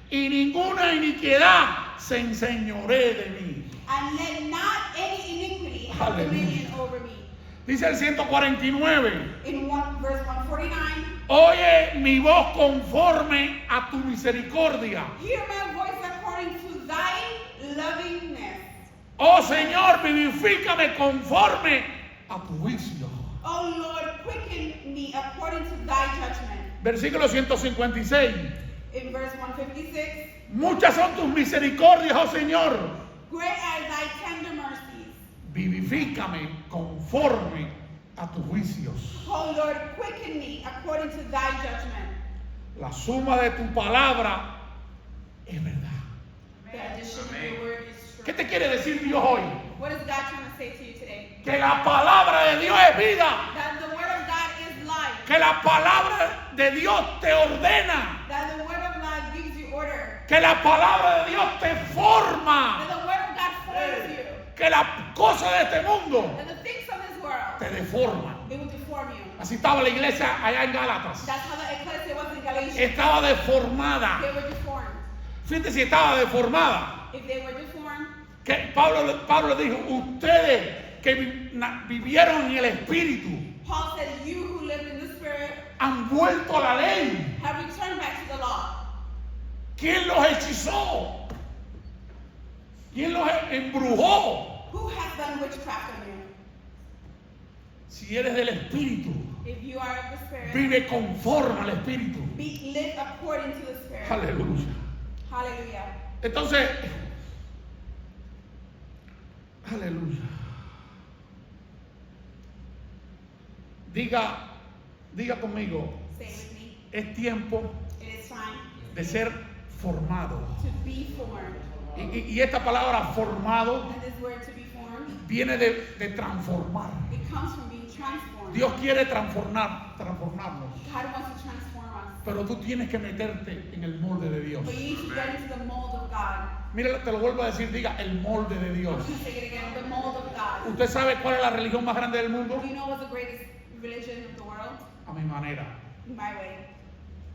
y ninguna iniquidad se enseñoree de mí. and let not any iniquity have Aleluya. dominion over me. Dice el 149, In verse 149, oye mi voz conforme a tu misericordia. hear my voice according to thy lovingness. Oh Señor, vivifícame conforme a tu juicio. O Lord, quicken me according to thy judgment. Versículo 156. In verse 156, Muchas son tus misericordias, oh Señor. great are thy tender mercies. Vivifícame conforme a tus juicios. O Lord, quicken me according to thy judgment. La suma de tu palabra es verdad. The addition of your word is true. ¿Qué te quiere decir Dios hoy? What is God trying to say to you today? Que la palabra de Dios es vida. That the word of God is life. Que la palabra de Dios te ordena. That the word of God gives you order. Que la palabra de Dios te forma. That the word of God forms you. Que las cosas de este mundo That the things of this world, te deforman. it will deform you. Así estaba la iglesia allá en Gálatas. That's how the ecclesia was in Galatians. Estaba deformada. They were deformed. Fíjate si estaba deformada. If they were deformed, Que Pablo dijo, ustedes que vivieron en el Espíritu Paul said, you who live in the Spirit han vuelto a la ley. have returned back to the law. ¿Quién los hechizó? ¿Quién los embrujó? Who has done witchcraft on you? Si eres del Espíritu, If you are of the Spirit, vive conforme al Espíritu. live according to the Spirit. Aleluya. Hallelujah. Entonces, aleluya. Diga conmigo, Say it with me. es tiempo It is time de ser formado. to be formed. Y esta palabra formado And this word to be formed, viene de transformar. it comes from being transformed. Dios quiere transformarnos, God wants to transform us. pero tú tienes que meterte en el molde de Dios. But you need to get into the mold of God. Mira, te lo vuelvo a decir, diga el molde de I'm Dios. going to say it again, the mold of God. ¿Usted sabe cuál es la religión más grande del mundo? Do you know what's the greatest religion of the world? A mi manera. My way.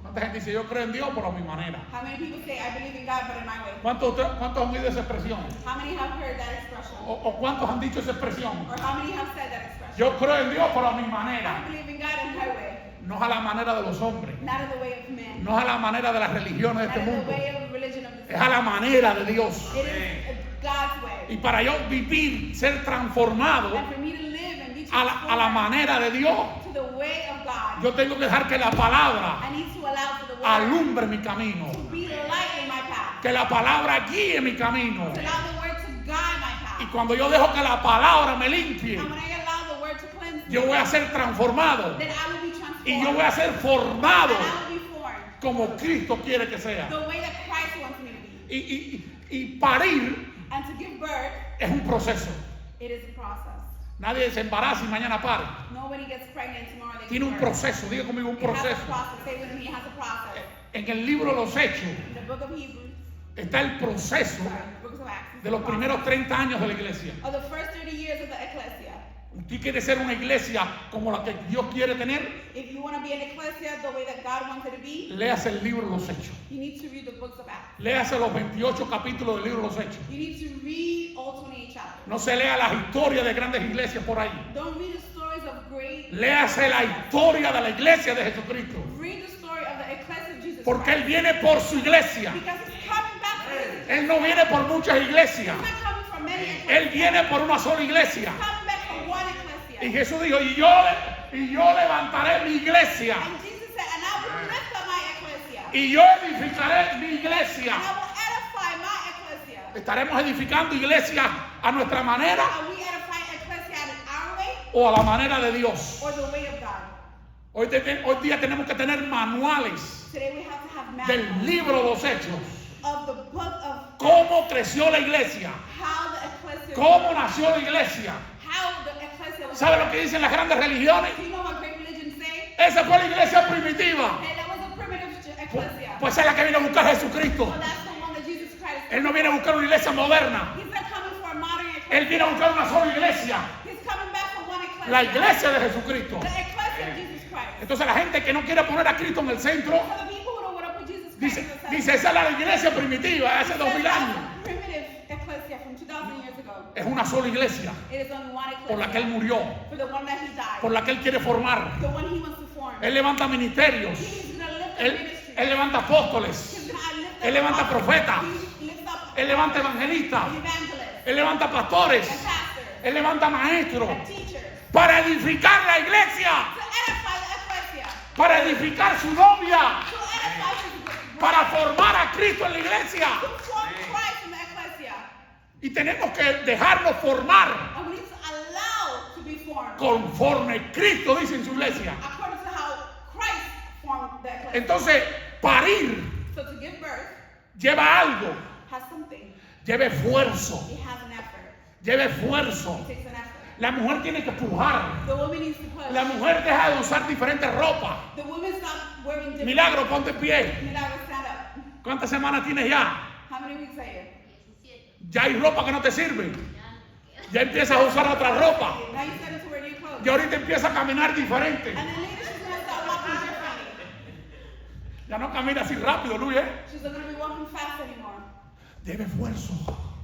¿Cuánta gente dice yo creo en Dios, pero a mi manera? How many people say, I believe in God, but in my way? ¿Cuántos han oído esa expresión? How many have heard that expression? ¿O cuántos han dicho esa expresión? Or how many have said that expression? Yo creo en Dios, pero a mi I manera. believe in God in my way, No es a la manera de los hombres. not in the way of men, No es a la manera de las religiones de not este in the mundo. way of religion of this Es a la manera de Dios. It is God's way. Y para yo vivir, ser transformado And for me to live and be a la transformed manera de Dios, to the way of God, yo tengo que dejar que la palabra I need to allow for the word alumbre mi camino. to be the light in my path, Que la palabra guíe mi camino. to allow the word to guide my Y path. cuando yo dejo que la palabra me limpie, And when I allow the word to cleanse me, yo voy a ser transformado. then I will be transformed. Y yo voy a ser formado And I will be formed como Cristo quiere que sea. the way that Christ wants me to be. Y parir And to give birth, es un proceso. it is a process. Nadie se embaraza y mañana pare. Nobody gets pregnant tomorrow. They Tiene un give birth. proceso, diga conmigo un It has a proceso. process. Say with me, it has a process. En el libro de los Hechos In the book of Hebrews, está el proceso sorry, the book of Acts, de los primeros 30 años de la iglesia. of the first 30 years of the ecclesia. Usted quiere ser una iglesia como la que Dios quiere tener, If you want to be an ecclesia the way that God wants it to be, léase el libro de los Hechos. you need to read the books of Acts. Léase los 28 capítulos del libro de los Hechos. You need to read all 28 chapters. No se lea las historias de grandes iglesias por ahí. Don't read the stories of great. Léase la historia de la iglesia de Jesucristo. Read the story of the ecclesia of Jesus Porque Él Christ. viene por su iglesia. Because He's coming back for His. Él no viene por muchas iglesias. He's not coming from many Él ecclesias. viene por una sola iglesia. He's coming back from one ecclesia. Y Jesús dijo, y yo levantaré mi iglesia. And Jesus said, and I will lift up my ecclesia. Y yo edificaré mi And iglesia. I will edify my ecclesia. ¿Estaremos edificando iglesias a nuestra manera Are we edifying ecclesia in our way o a la manera de Dios? or the way of God? Hoy día tenemos que tener manuales Today we have to have del manuals libro de los Hechos. of the book of Cómo creció la iglesia. how the ecclesia, Cómo nació la iglesia. how the ecclesia was. ¿Sabe lo que dicen las grandes religiones? Do you know what great religions say? Esa fue la iglesia primitiva. Hey, that was a primitive ecclesia. Pues es la que viene a buscar a Jesucristo. Well, that's the one that Jesus Christ. Él no viene a buscar una iglesia moderna. He's not coming for a modern Él ecclesia. viene a buscar una sola iglesia. He's coming back for one ecclesia. La iglesia de Jesucristo. The ecclesia of Jesus Christ. Entonces la gente que no quiere poner a Cristo en el centro, For the people who don't want to put Jesus Christ in the center. dice esa es la iglesia primitiva, hace 2000 años. Primitive ecclesia from 2000 years ago. Es una sola iglesia It is only one ecclesia. por la que Él murió, For the one that He died. por la que Él quiere formar. The one He wants to form. Él levanta ministerios, He's going to lift up Él ministry. levanta apóstoles, He's going to lift up Él levanta apostles. profetas, He lifts up Él levanta evangelistas, evangelists. Él levanta pastores, And pastors. Él levanta maestros And teachers. para edificar la iglesia, To edify the ecclesia. para edificar su novia. To edify His para formar a Cristo en la iglesia. to form Christ in the ecclesia. Y tenemos que dejarnos formar And we need to allow to be formed conforme Cristo dice en su iglesia. according to how Christ formed the ecclesia. Entonces, parir So to give birth lleva algo, has something. lleva esfuerzo, It has an effort. lleva esfuerzo. It takes an effort. La mujer tiene que pujar. The woman needs to push. La mujer deja de usar diferentes ropas. The woman stop wearing different. Milagro, ponte en pie. Milagro, stand up. ¿Cuántas semanas tienes ya? How many weeks are you? Ya hay ropa que no te sirve. Ya empiezas a usar otra ropa. Now you started to wear new clothes. Y ahorita empieza a caminar diferente. And then later she's gonna start walking differently. Ya no camina así rápido, Luis. She's not gonna be walking fast anymore. Lleva esfuerzo.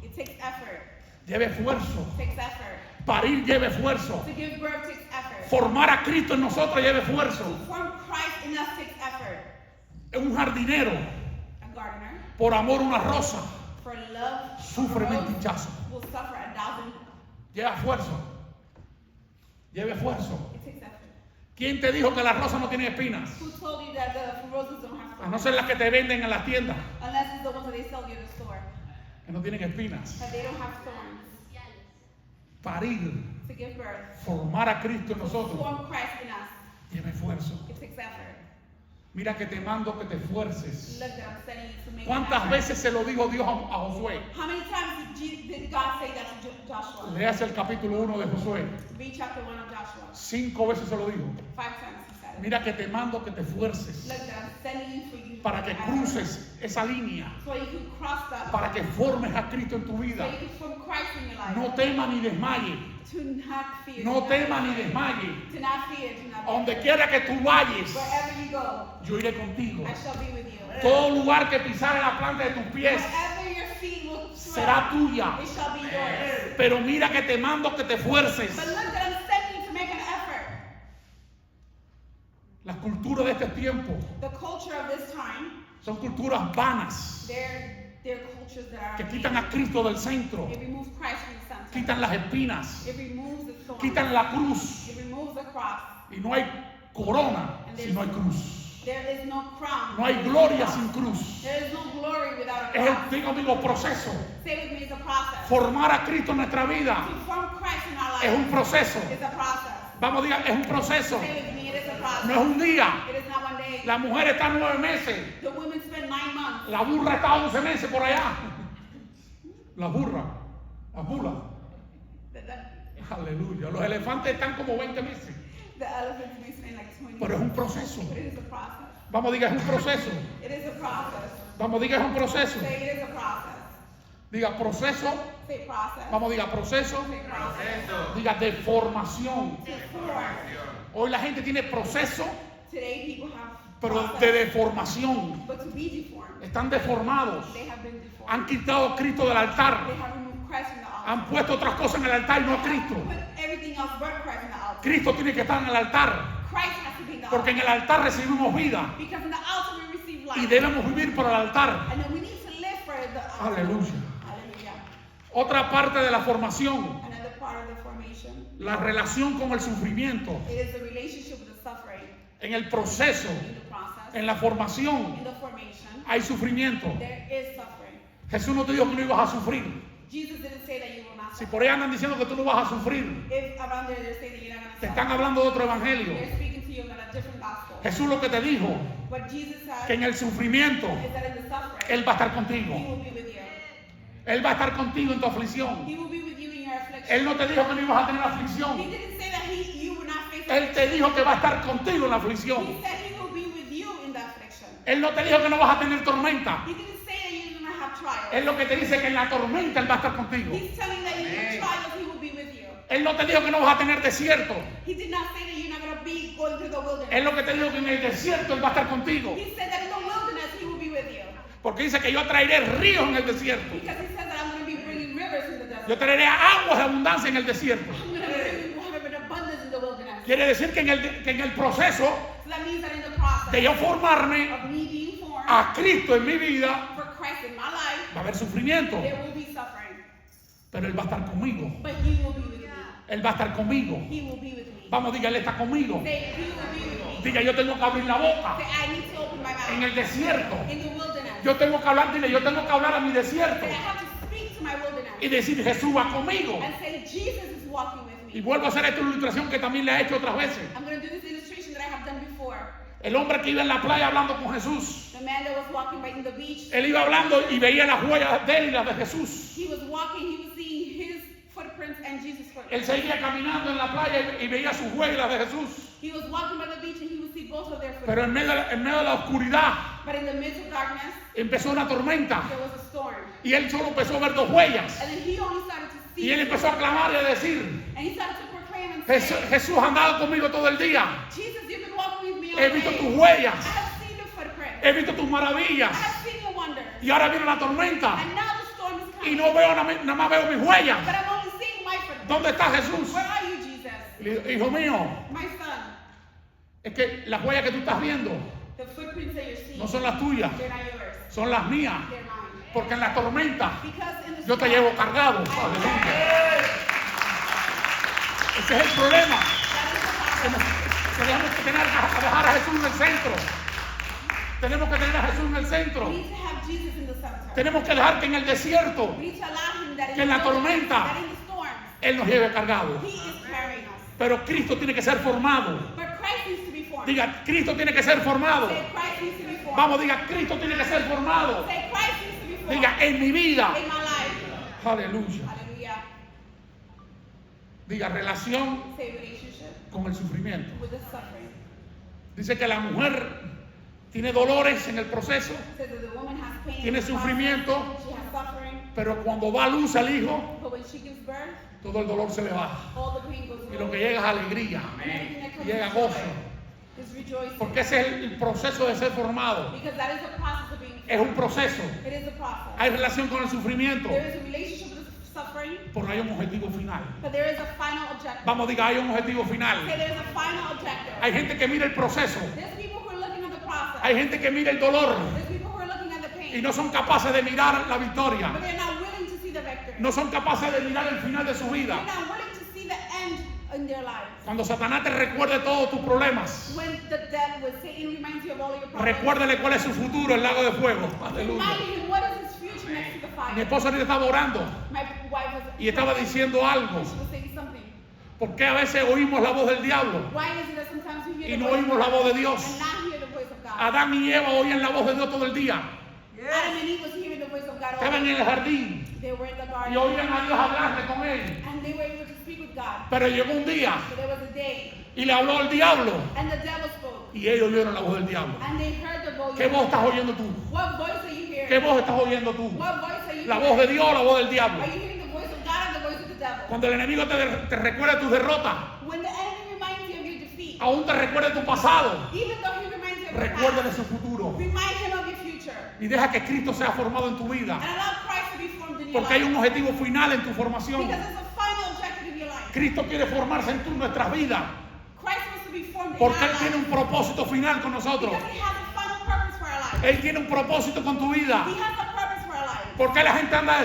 It takes effort. Lleva esfuerzo. It takes effort. Parir lleva esfuerzo. To give birth takes effort. Formar a Cristo en nosotros lleva esfuerzo. To form Christ in us takes effort. Un jardinero, A gardener, por amor a una rosa, for love, sufre a 20 rose hinchazos. will suffer 1,000. Lleva esfuerzo. Lleva esfuerzo. It takes effort. ¿Quién te dijo que las rosas no tienen espinas? Who told you that the roses don't have A no thorns? ser las que te venden en las tiendas, Unless it's the ones that they sell you in the store. que no tienen espinas. But they don't have thorns. Parir, To give birth. formar a Cristo en nosotros, Form Christ in us. lleva esfuerzo. It takes effort. Mira que te mando que te esfuerces. Look that I'm sending you to make an ¿Cuántas effort. veces se lo dijo Dios a Josué? How many times did God say that to Joshua? Léase el capítulo 1 de Josué. Read chapter 1 of Joshua. 5 veces se lo dijo. 5 times he said it. Mira que te mando que te esfuerces Look that I'm sending you for you to para make que an effort. cruces esa línea, So you can cross that. para que formes a Cristo en tu So vida. you can form Christ in your life. No temas ni desmayes. To not fear. No to not temas ni fear. desmayes. To not fear. To not Donde fear. quiera que tú vayas, Wherever you go, yo iré contigo. I shall be with you. Todo lugar que pisare la planta de tus pies Wherever your feet will será tread, tuya. it shall be yours. Pero mira que te mando que te esfuerces. But look that I'm sending you to make an effort. Las culturas de este tiempo The culture of this time, son culturas vanas they're cultures that que are quitan a Cristo del centro, it removes Christ from the center. quitan las espinas, It removes the thorn. quitan la cruz It removes the cross. y no hay corona si no hay cruz. There is no crown. No hay gloria sin cruz. There is no glory without a Es cross. el digo proceso. Say with me, it's a process. Formar a Cristo en nuestra vida To form Christ in our life es un proceso. is a process. Vamos, diga, es un proceso. Say with me, it is a process. No es un día. It is not one day. La mujer está 9 meses. The women spend 9 months. La burra está 11 meses por allá. La burra. La bula. The Aleluya. Los elefantes están como 20 meses. elephants may spend like 20 Pero es un months. proceso. But it is a process. Vamos, diga, es un proceso. It is a process. Vamos, diga, es un proceso. Say it is a process. Diga, proceso. Say process. Vamos, diga, proceso. Say process. Diga, de formación. To form. Hoy la gente tiene proceso, Today people have pero process, de deformación. but to be deformed, Están deformados. they have been deformed. Han quitado a Cristo del altar. They have removed Christ from the altar. Han puesto otras cosas en el altar y no a Cristo. Put everything else but Christ in the altar. Cristo tiene que estar en el altar. Christ has to be in the Porque en altar. el altar recibimos vida. Because in the altar we receive Y life. debemos vivir por el altar. And then we need to live for the altar. Aleluya. Hallelujah. Otra parte de la formación, Another part of the formation, la relación con el sufrimiento. it is the relationship with the suffering En el proceso, in the process. en la formación, In the formation, hay sufrimiento. there is suffering. Jesús no te dijo que no ibas a sufrir. Jesus didn't say that you will not Si suffer. por ahí andan diciendo que tú no vas a sufrir, If around there they're saying that you're not going te to están suffer, hablando de otro evangelio. they're speaking to you about a different gospel. Jesús lo que te dijo, What Jesus said que en el sufrimiento, is that in the suffering, Él va a estar He contigo. will be with you. Él va a estar contigo en tu aflicción. He will be with you in your affliction. Él no te dijo que no ibas a tener He aflicción. didn't say that you would not face Él te dijo que va a estar contigo en la He aflicción. said He will be with you in the affliction. Él no te dijo que no vas a tener tormenta. He didn't say that you're going to have trials. Él lo que te dice que en la tormenta Él va a estar contigo. He's telling that in your trials He will be with you. Él no te dijo que no vas a tener desierto. He did not say that you're not going to be going through the wilderness. Él lo que te dijo que en el desierto Él va a estar contigo. He said that in the wilderness He will be with you. Porque dice que yo traeré ríos en el desierto. Because He said that I'm going to be bringing rivers in the desert. Yo traeré aguas de abundancia en el desierto. I'm going to be bringing water in abundance in the wilderness. Quiere decir que en el proceso So that means that in the process de yo formarme of me being formed a Cristo en mi vida, for Christ in my life, va a haber sufrimiento. there will be suffering. Pero Él va a estar conmigo. But He will be with me. Él va a estar conmigo. He will be with me. Vamos, diga, Él está conmigo. Say, He will be with me. Diga, yo tengo que abrir la boca. Say, I need to open my En mouth. el desierto. In the wilderness. Yo tengo que hablar, dile, yo tengo que hablar a mi desierto. Say, I have to speak to my wilderness. Y decir, Jesús va conmigo. And say, Jesus is walking with Y me. vuelvo a hacer esta ilustración que también le he hecho otras veces. I'm going to do this illustration that I have done before. El hombre que iba en la playa hablando con Jesús. The man that was walking by in the beach. Él iba hablando y veía las huellas de él y las de Jesús. He was walking, he was seeing his footprints and Jesus' Él footprints. seguía caminando en la playa y veía sus huellas y las de Jesús. He was walking by the beach and he would see both of their footprints. Pero en medio de la oscuridad But in the midst of darkness, empezó una tormenta. there was a storm. Y él solo empezó a ver dos huellas. And then he only started to see. Y él empezó a clamar y a decir, And he started to proclaim and Jesús, say, Jesús ha andado conmigo todo el día. Jesus, you've been walking with me all He visto day. tus huellas. I have seen your footprints. He visto tus I maravillas. have seen your wonders. Y ahora viene la tormenta. And now the storm is Y coming. no veo nada más veo mis huellas. But I'm only seeing my footprints. ¿Dónde está Jesús? Where are you, Jesus? Y le digo, hijo mío, My son. es que las huellas que tú estás viendo The footprints that you're seeing, no son las tuyas, they're not yours. son las mías. They're mine. Porque en la tormenta Because in the yo te storm, llevo cargado. I am Aleluya. Ese es el problema. Tenemos que dejar a Jesús en el centro. Tenemos que tener a Jesús en el centro. We need to have Jesus in the center. Tenemos que dejar que en el desierto We need to allow him that in que en la the wilderness, tormenta that in the storms, Él nos lleve cargado. he is carrying us. Pero Cristo tiene que ser formado. But Christ needs to be formed. Diga, Cristo tiene que ser formado. Say, Christ needs to be formed. Vamos, diga, Cristo tiene que ser formado. Say, Christ needs to be formed. Diga, en mi vida. In my life. Aleluya. Hallelujah. Diga, relación Say, relationship con el sufrimiento. with the suffering. Dice que la mujer tiene dolores en el proceso, Says that the woman has pain. tiene in the process, sufrimiento, She has suffering. pero cuando va a luz al hijo, But when she gives birth, todo el dolor se le va. all the pain goes Y away. lo que llega es alegría, And everything that comes llega is gozo. joy, is rejoicing. Porque ese es el proceso de ser formado. Because that is the process of being Es un proceso. It is a process. Hay relación con el sufrimiento, There is a relationship with the suffering, pero hay un objetivo final. but there is a final objective. Vamos, diga, hay un objetivo final. Say there is a final objective. Hay gente que mira el proceso, There's people who are looking at the process. hay gente que mira el dolor There's people who are looking at the pain. y no son capaces de mirar la victoria. But they're not willing to see the victory. No son capaces de mirar el final de su vida. They're not willing to see the end in their lives. Cuando Satanás te recuerde todos tus problemas, When Satan reminds you of all of your problems, recuérdele cuál es su futuro, el lago de fuego. remind Aleluya. him what is his future next to the Mi fire. esposa ahorita estaba orando My wife was y estaba diciendo algo. she was saying something. ¿Por qué a veces oímos la voz del diablo Why is it that sometimes we y hear the no voice oímos of la God voz de Dios? and not hear the voice of God? Adán y Eva oían la voz de Dios todo el día. Adam and Eve was hearing the voice of God all Estaban day. en el jardín They were in the y garden oían a Dios hablarle con él. and they were able to speak with God. Pero llegó un día But there was a day y le habló el diablo and the devil spoke y ellos oyeron la voz del diablo. and they heard the voice. ¿Qué voz estás oyendo tú? What voice are you hearing? ¿Qué voz estás oyendo tú? What voice are you ¿La hearing? voz de Dios o la voz del diablo? Are you hearing the voice of God or the voice of the devil? Cuando el enemigo te recuerde tus derrotas, When the enemy reminds you of your defeat, aún te recuerde tu pasado, even though he reminds you of your recuérdale past, su futuro remind him of your future y deja que Cristo sea formado en tu vida. and allow Christ to be formed in your Porque hay life. un objetivo final en tu formación. Because there's a final objective in your life. Cristo quiere formarse en nuestras vidas Christ wants to be formed in porque our Él tiene un life. propósito final con nosotros. Because he has a final purpose for our life. Él tiene un propósito con tu vida. He has a purpose for our life. ¿Por qué la gente anda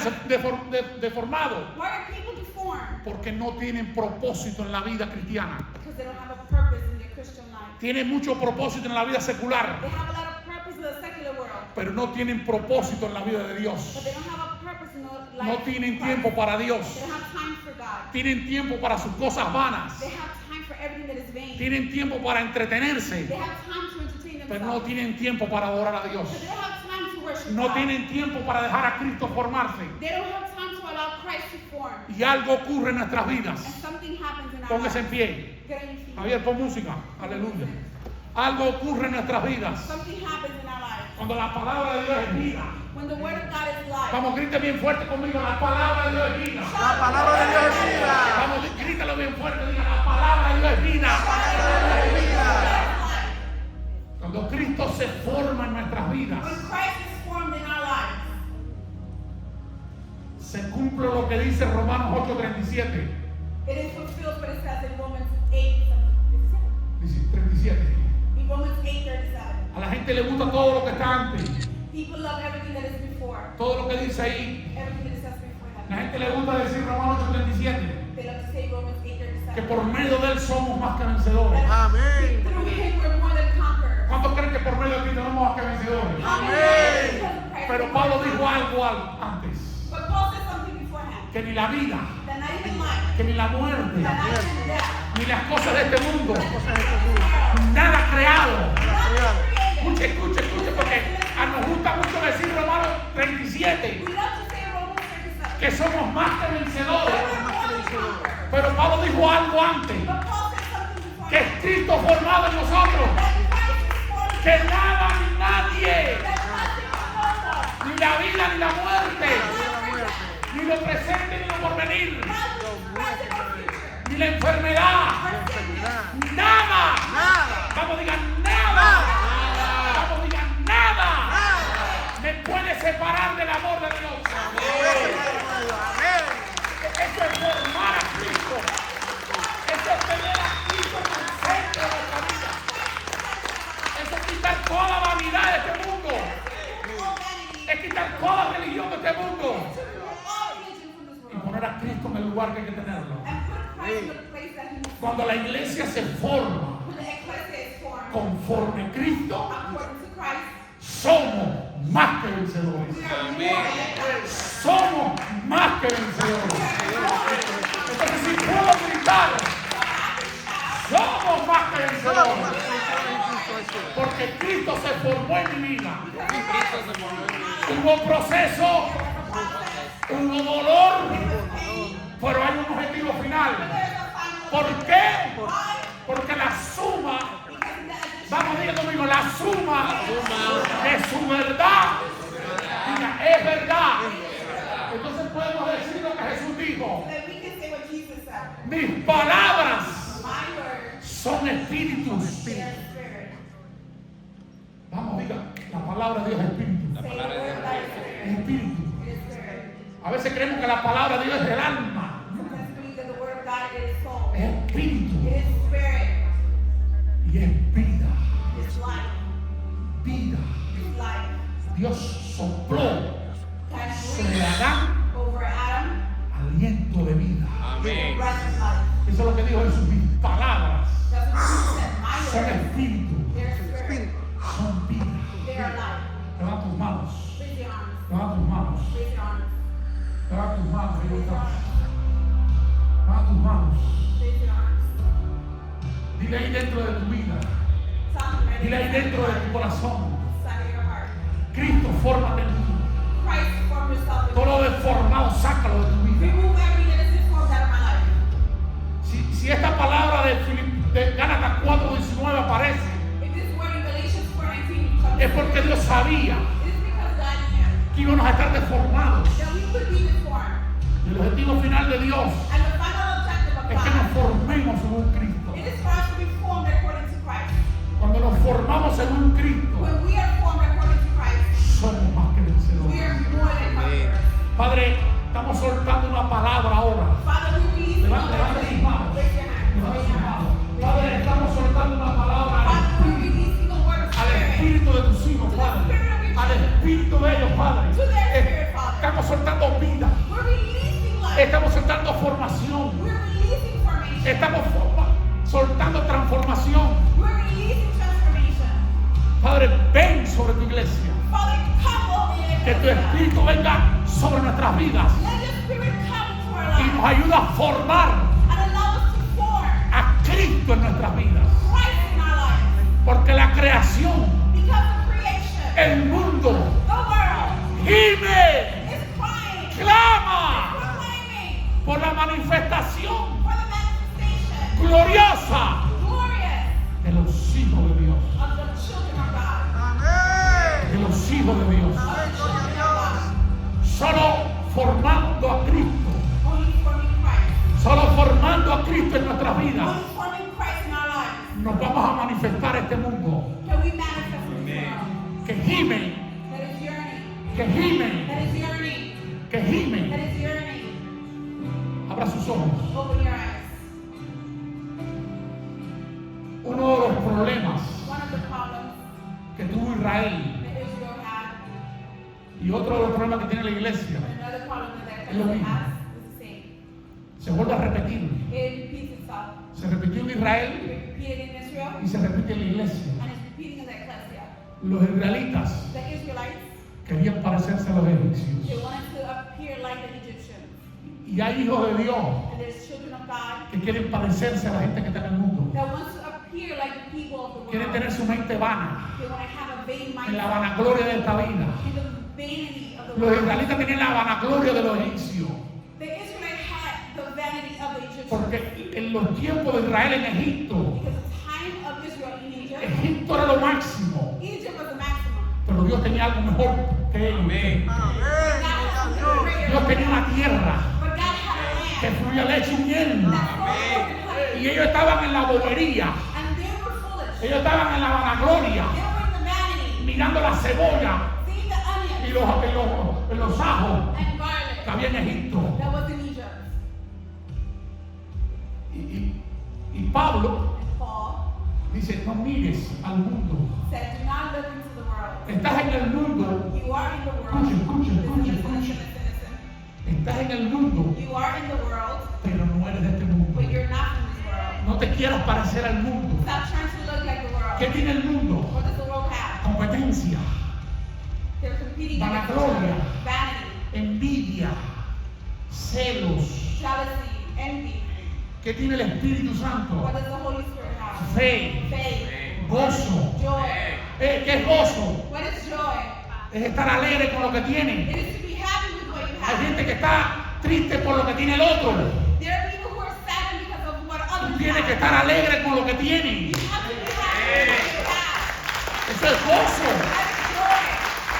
deformado? Why are people deformed? Porque no tienen propósito en la vida cristiana. Because they don't have a purpose in their Christian life. Tienen mucho propósito en la vida secular, They have a lot of purpose in the secular world, pero no tienen propósito en la vida de but Dios. they don't have a purpose in the life No of tienen Christ. tiempo para They Dios. don't have time for God. Tienen tiempo para sus cosas vanas. They have time for everything that is vain. Tienen tiempo para entretenerse, They have time to entertain pero no themselves. tienen tiempo para adorar a Dios. But they don't have time to worship No God. tienen tiempo para dejar a Cristo formarse. They don't have time to allow Christ to form. Y algo ocurre en nuestras And vidas. something happens in our Póngase en lives. pie. Get on your feet. Javier, pon música. Aleluya. Algo ocurre en nuestras vidas. Something happens in our lives. Cuando la palabra de Dios es vida. When the word of God is life. Vamos, grite bien fuerte conmigo. La palabra de Dios es vida. La palabra de Dios es vida. Vamos, grítalo bien fuerte. Diga, la palabra de Dios es vida. Cuando Cristo se forma en nuestras vidas, When Christ is formed in our lives, se cumple lo que dice Romanos 8:37. it is fulfilled what it says in Romans 37. in Romans 8:37. A la gente le gusta todo lo que está antes. People love everything that is before. Todo lo que dice ahí. Everything that is says before La that. gente le gusta decir Romanos 8:37. They love to say Romans 8:37. que por medio de Él somos más que vencedores. Amén. Through him we're more than conquerors. ¿Cuántos creen que por medio de Cristo somos más que vencedores? Amen. Pero Pablo dijo algo antes, But Paul said something beforehand. que ni la vida, That not even life, que ni la muerte, that not even death, ni las cosas de este mundo, Cosas de este mundo. nada creado. not created. Escuche, porque nos gusta mucho decir Romanos 37, We love to say in Romans 37. que somos más que vencedores. We're more than conquerors. Pero Pablo dijo algo antes, But Paul said something beforehand. que es Cristo formado en nosotros, That Christ is formed. que nada ni nadie, That nothing can hold us. ni la vida ni la muerte, La muerte. ni lo presente ni lo porvenir, Not just present or future. ni la enfermedad, Or sickness. nada. Nada. Vamos, digan nada. Vamos, digan nada. Me puede separar del amor de Dios. Amén. Eso es formar a Cristo. Eso es tener a Cristo en el centro de nuestra vida. Eso es quitar toda la vanidad de este mundo. Es quitar toda la religión de este mundo. All religion from this Y world. poner a Cristo en el lugar que hay que tenerlo. And put Christ in the place that he is. Cuando la iglesia se forma When the ecclesia is formed conforme a Cristo, according to Christ, somos más que vencedores. we are more than conquerors. Somos más que vencedores. Entonces, si puedo gritar, somos más que vencedores. Porque Cristo se formó en mi vida. Hubo proceso, hubo dolor, pero hay un objetivo final. ¿Por qué? Porque la suma, vamos a decir conmigo, la suma de su verdad, diga, es verdad. Entonces podemos decir lo que Jesús dijo. That we can say what Jesus said. Mis palabras My words, son espíritus. they are spirit. Vamos, diga, la palabra de Dios es espíritu. Say the word that is Es spirit. espíritu. It is spirit. A veces creemos que la palabra de Dios es el alma. Sometimes believe that the word of God is soul. Es espíritu It is spirit. y es vida. It's life. Vida. It's life. Dios sopló God sobre breathed Adán over Adam. aliento de vida. Give him Amén. breath of life. Eso es lo que dijo Jesús. Mis palabras That's what Jesus said. My son words, espíritu, they're spirit. son vida. They are life. Levanta tus manos. Raise your arms. Levanta tus manos. Raise your arms. Levanta tus manos. Raise your Levanta arms. tus manos. Raise your arms. Dile ahí dentro de tu vida. Tell him right Dile ahí inside dentro de tu corazón. of your heart. Cristo, fórmate en mí. Christ, form yourself in Todo me. lo deformado, sácalo de tu vida. Remove everything that is deformed out of my life. Si esta palabra de Gálatas 4:19 aparece, If this word in Galatians 4:19 comes, es porque Dios sabía it is because God knew que íbamos a estar deformados. that we could be deformed. Y el objetivo final de Dios And the final objective of es que nos God, formemos según Cristo. it is for us to be formed according to Christ. Cuando nos formamos según Cristo, When we are formed according to Christ, somos más que we vencedores. are more than conquerors. Padre, estamos soltando una palabra ahora. Father, we release the Levanta word. tus manos. Raise your hand. Levanta Raise tus your manos. hand. Padre, estamos soltando una palabra Father, we release the word of al spirit. espíritu de tus hijos, Padre. Al espíritu de ellos, Padre. To their spirit, Father. Estamos soltando vida. We're releasing life. Estamos soltando formación. We're releasing formation. Estamos soltando transformación. We're releasing transformation. Padre, ven sobre tu iglesia. Father, come over here. Que tu espíritu venga sobre nuestras vidas Let your spirit come to our y lives nos ayude a formar and allow us to form a Cristo en nuestras vidas. Christ in our lives. Porque la creación, Because of creation, el mundo, the world gime, is crying, clama proclaiming por la manifestación for the manifestation, gloriosa glorious, de los hijos de Dios. of the children of God. Amén. De los hijos de Dios. Of the children of God. Solo formando a Cristo. Only forming Christ. Solo formando a Cristo en nuestras vidas. Only forming Christ in our lives. Nos vamos a manifestar este mundo Can we manifest in this world que gime, that is yearning, que gime, that is yearning, que that gime. is yearning? Abra sus ojos. Open your eyes. Uno de los problemas One of the problems que tuvo Israel that Israel had, y otro de los problemas que tiene la iglesia and another problem that Es lo Israel mismo. has, is the same. se vuelve a repetir. It repeats itself. Se repitió en Israel repeated in Israel, y se repite en la iglesia. and it's repeating in the ecclesia. Los israelitas The Israelites, querían parecerse a los they egipcios. wanted to appear like the Egyptians. Y hay hijos de Dios And there's children of God que quieren parecerse a la gente que está en el mundo. that wants to appear like the people of the Quieren world. tener su mente vana, They want to have a vain en la mindset, vanagloria de esta vida. in the vanity of the Los world. israelitas tenían la vanagloria de los egipcios. The Israelites had the vanity of the Egyptians. Porque en los tiempos de Israel en Egipto, Because the time of Israel in Egypt, Egipto era lo máximo. Egypt was the maximum. Pero Dios tenía algo mejor que ellos. Amén. God had something greater. Dios tenía una tierra But God had que a land fluía leche y miel. that flowed with honey. Y ellos estaban en la bobería. And they were foolish. Ellos estaban en la vanagloria, They were in the vanity, mirando la cebolla seeing the y onion los ajos and garlic que había en Egipto. that was in Egypt. Y Pablo And Paul dice, no mires al mundo. said, do not look into the world. Estás en el mundo, You are in the world. Escuchen, Listen, escuchen. listen. estás en el mundo, You are in the world, pero no eres de este mundo. but you're not from this world. No te quieras parecer al mundo. Stop trying to look like the world. ¿Qué tiene el mundo? What does the world have? Competencia, They're competing against each vanagloria, other. Vanity, envidia, celos. jealousy, envy. ¿Qué tiene el Espíritu Santo? What does the Holy Spirit have? Fe, Faith, gozo. joy. ¿Qué es gozo? What is joy? Es estar alegre con lo que tiene. It is to be happy with what you Hay have. gente que está triste por lo que tiene el otro. There are people who are sad because of what Tú others tienes que have. estar alegre con lo que tiene. You have to be happy with what you have. Eso es gozo. That's joy.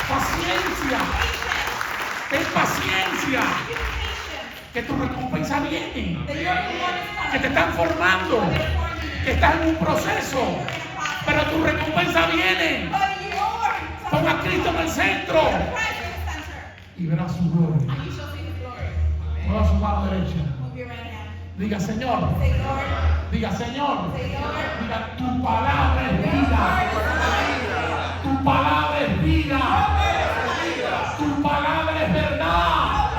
Paciencia. Patience. Ten paciencia. Be patient. Que tu recompensa viene. That your reward is coming. Que te están formando. They're forming you. Que estás en un proceso. You're in a process. Pero tu recompensa viene. But Pon a Cristo en el centro. Christ in the center. Y verás su gloria. And you shall see his glory. Mueva su mano derecha. Move your right hand. Diga, Señor. Say, Lord. Diga, Señor. Say, Lord. Diga, tu palabra es vida. Tu palabra es vida. Tu palabra es verdad.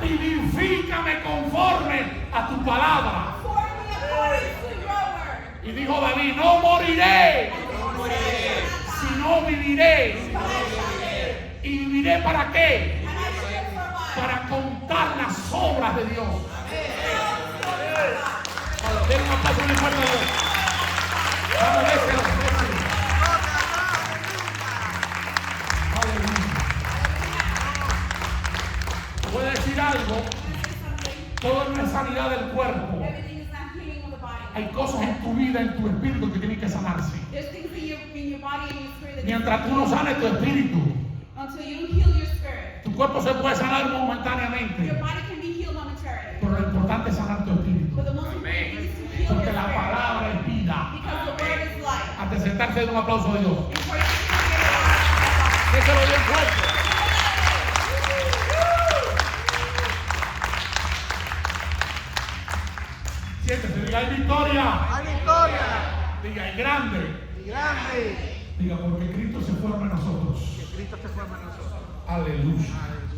Vivifícame conforme a tu palabra. For me according to your word. Y dijo David, no moriré, sino viviré. ¿Y viviré para qué? And I shall survive. Para contar las obras de Dios. Den un aplauso muy fuerte a Dios. Vamos, déselo, déselo. Aleluya. Te voy a decir algo. Todo no es sanidad del cuerpo. Everything is not healing of the body. Hay cosas en tu vida, en tu espíritu que tienen que sanarse. There's things in your body and your spirit that Mientras tú no sanes tu espíritu, until you heal your spirit. tu cuerpo se puede sanar Your momentáneamente. body can be healed momentarily. Pero lo importante es sanar tu espíritu. But the most important thing is to heal your Porque la spirit. palabra es vida. Because the word is life. Antes de sentarse, den un aplauso a Dios. And for you to hear Déselo bien fuerte. Siéntese, diga, hay victoria. Hay victoria. Diga, hay grande. Y grande. Diga, porque Cristo se forma en nosotros. Que Cristo te forma en nosotros. Aleluya. Aleluya.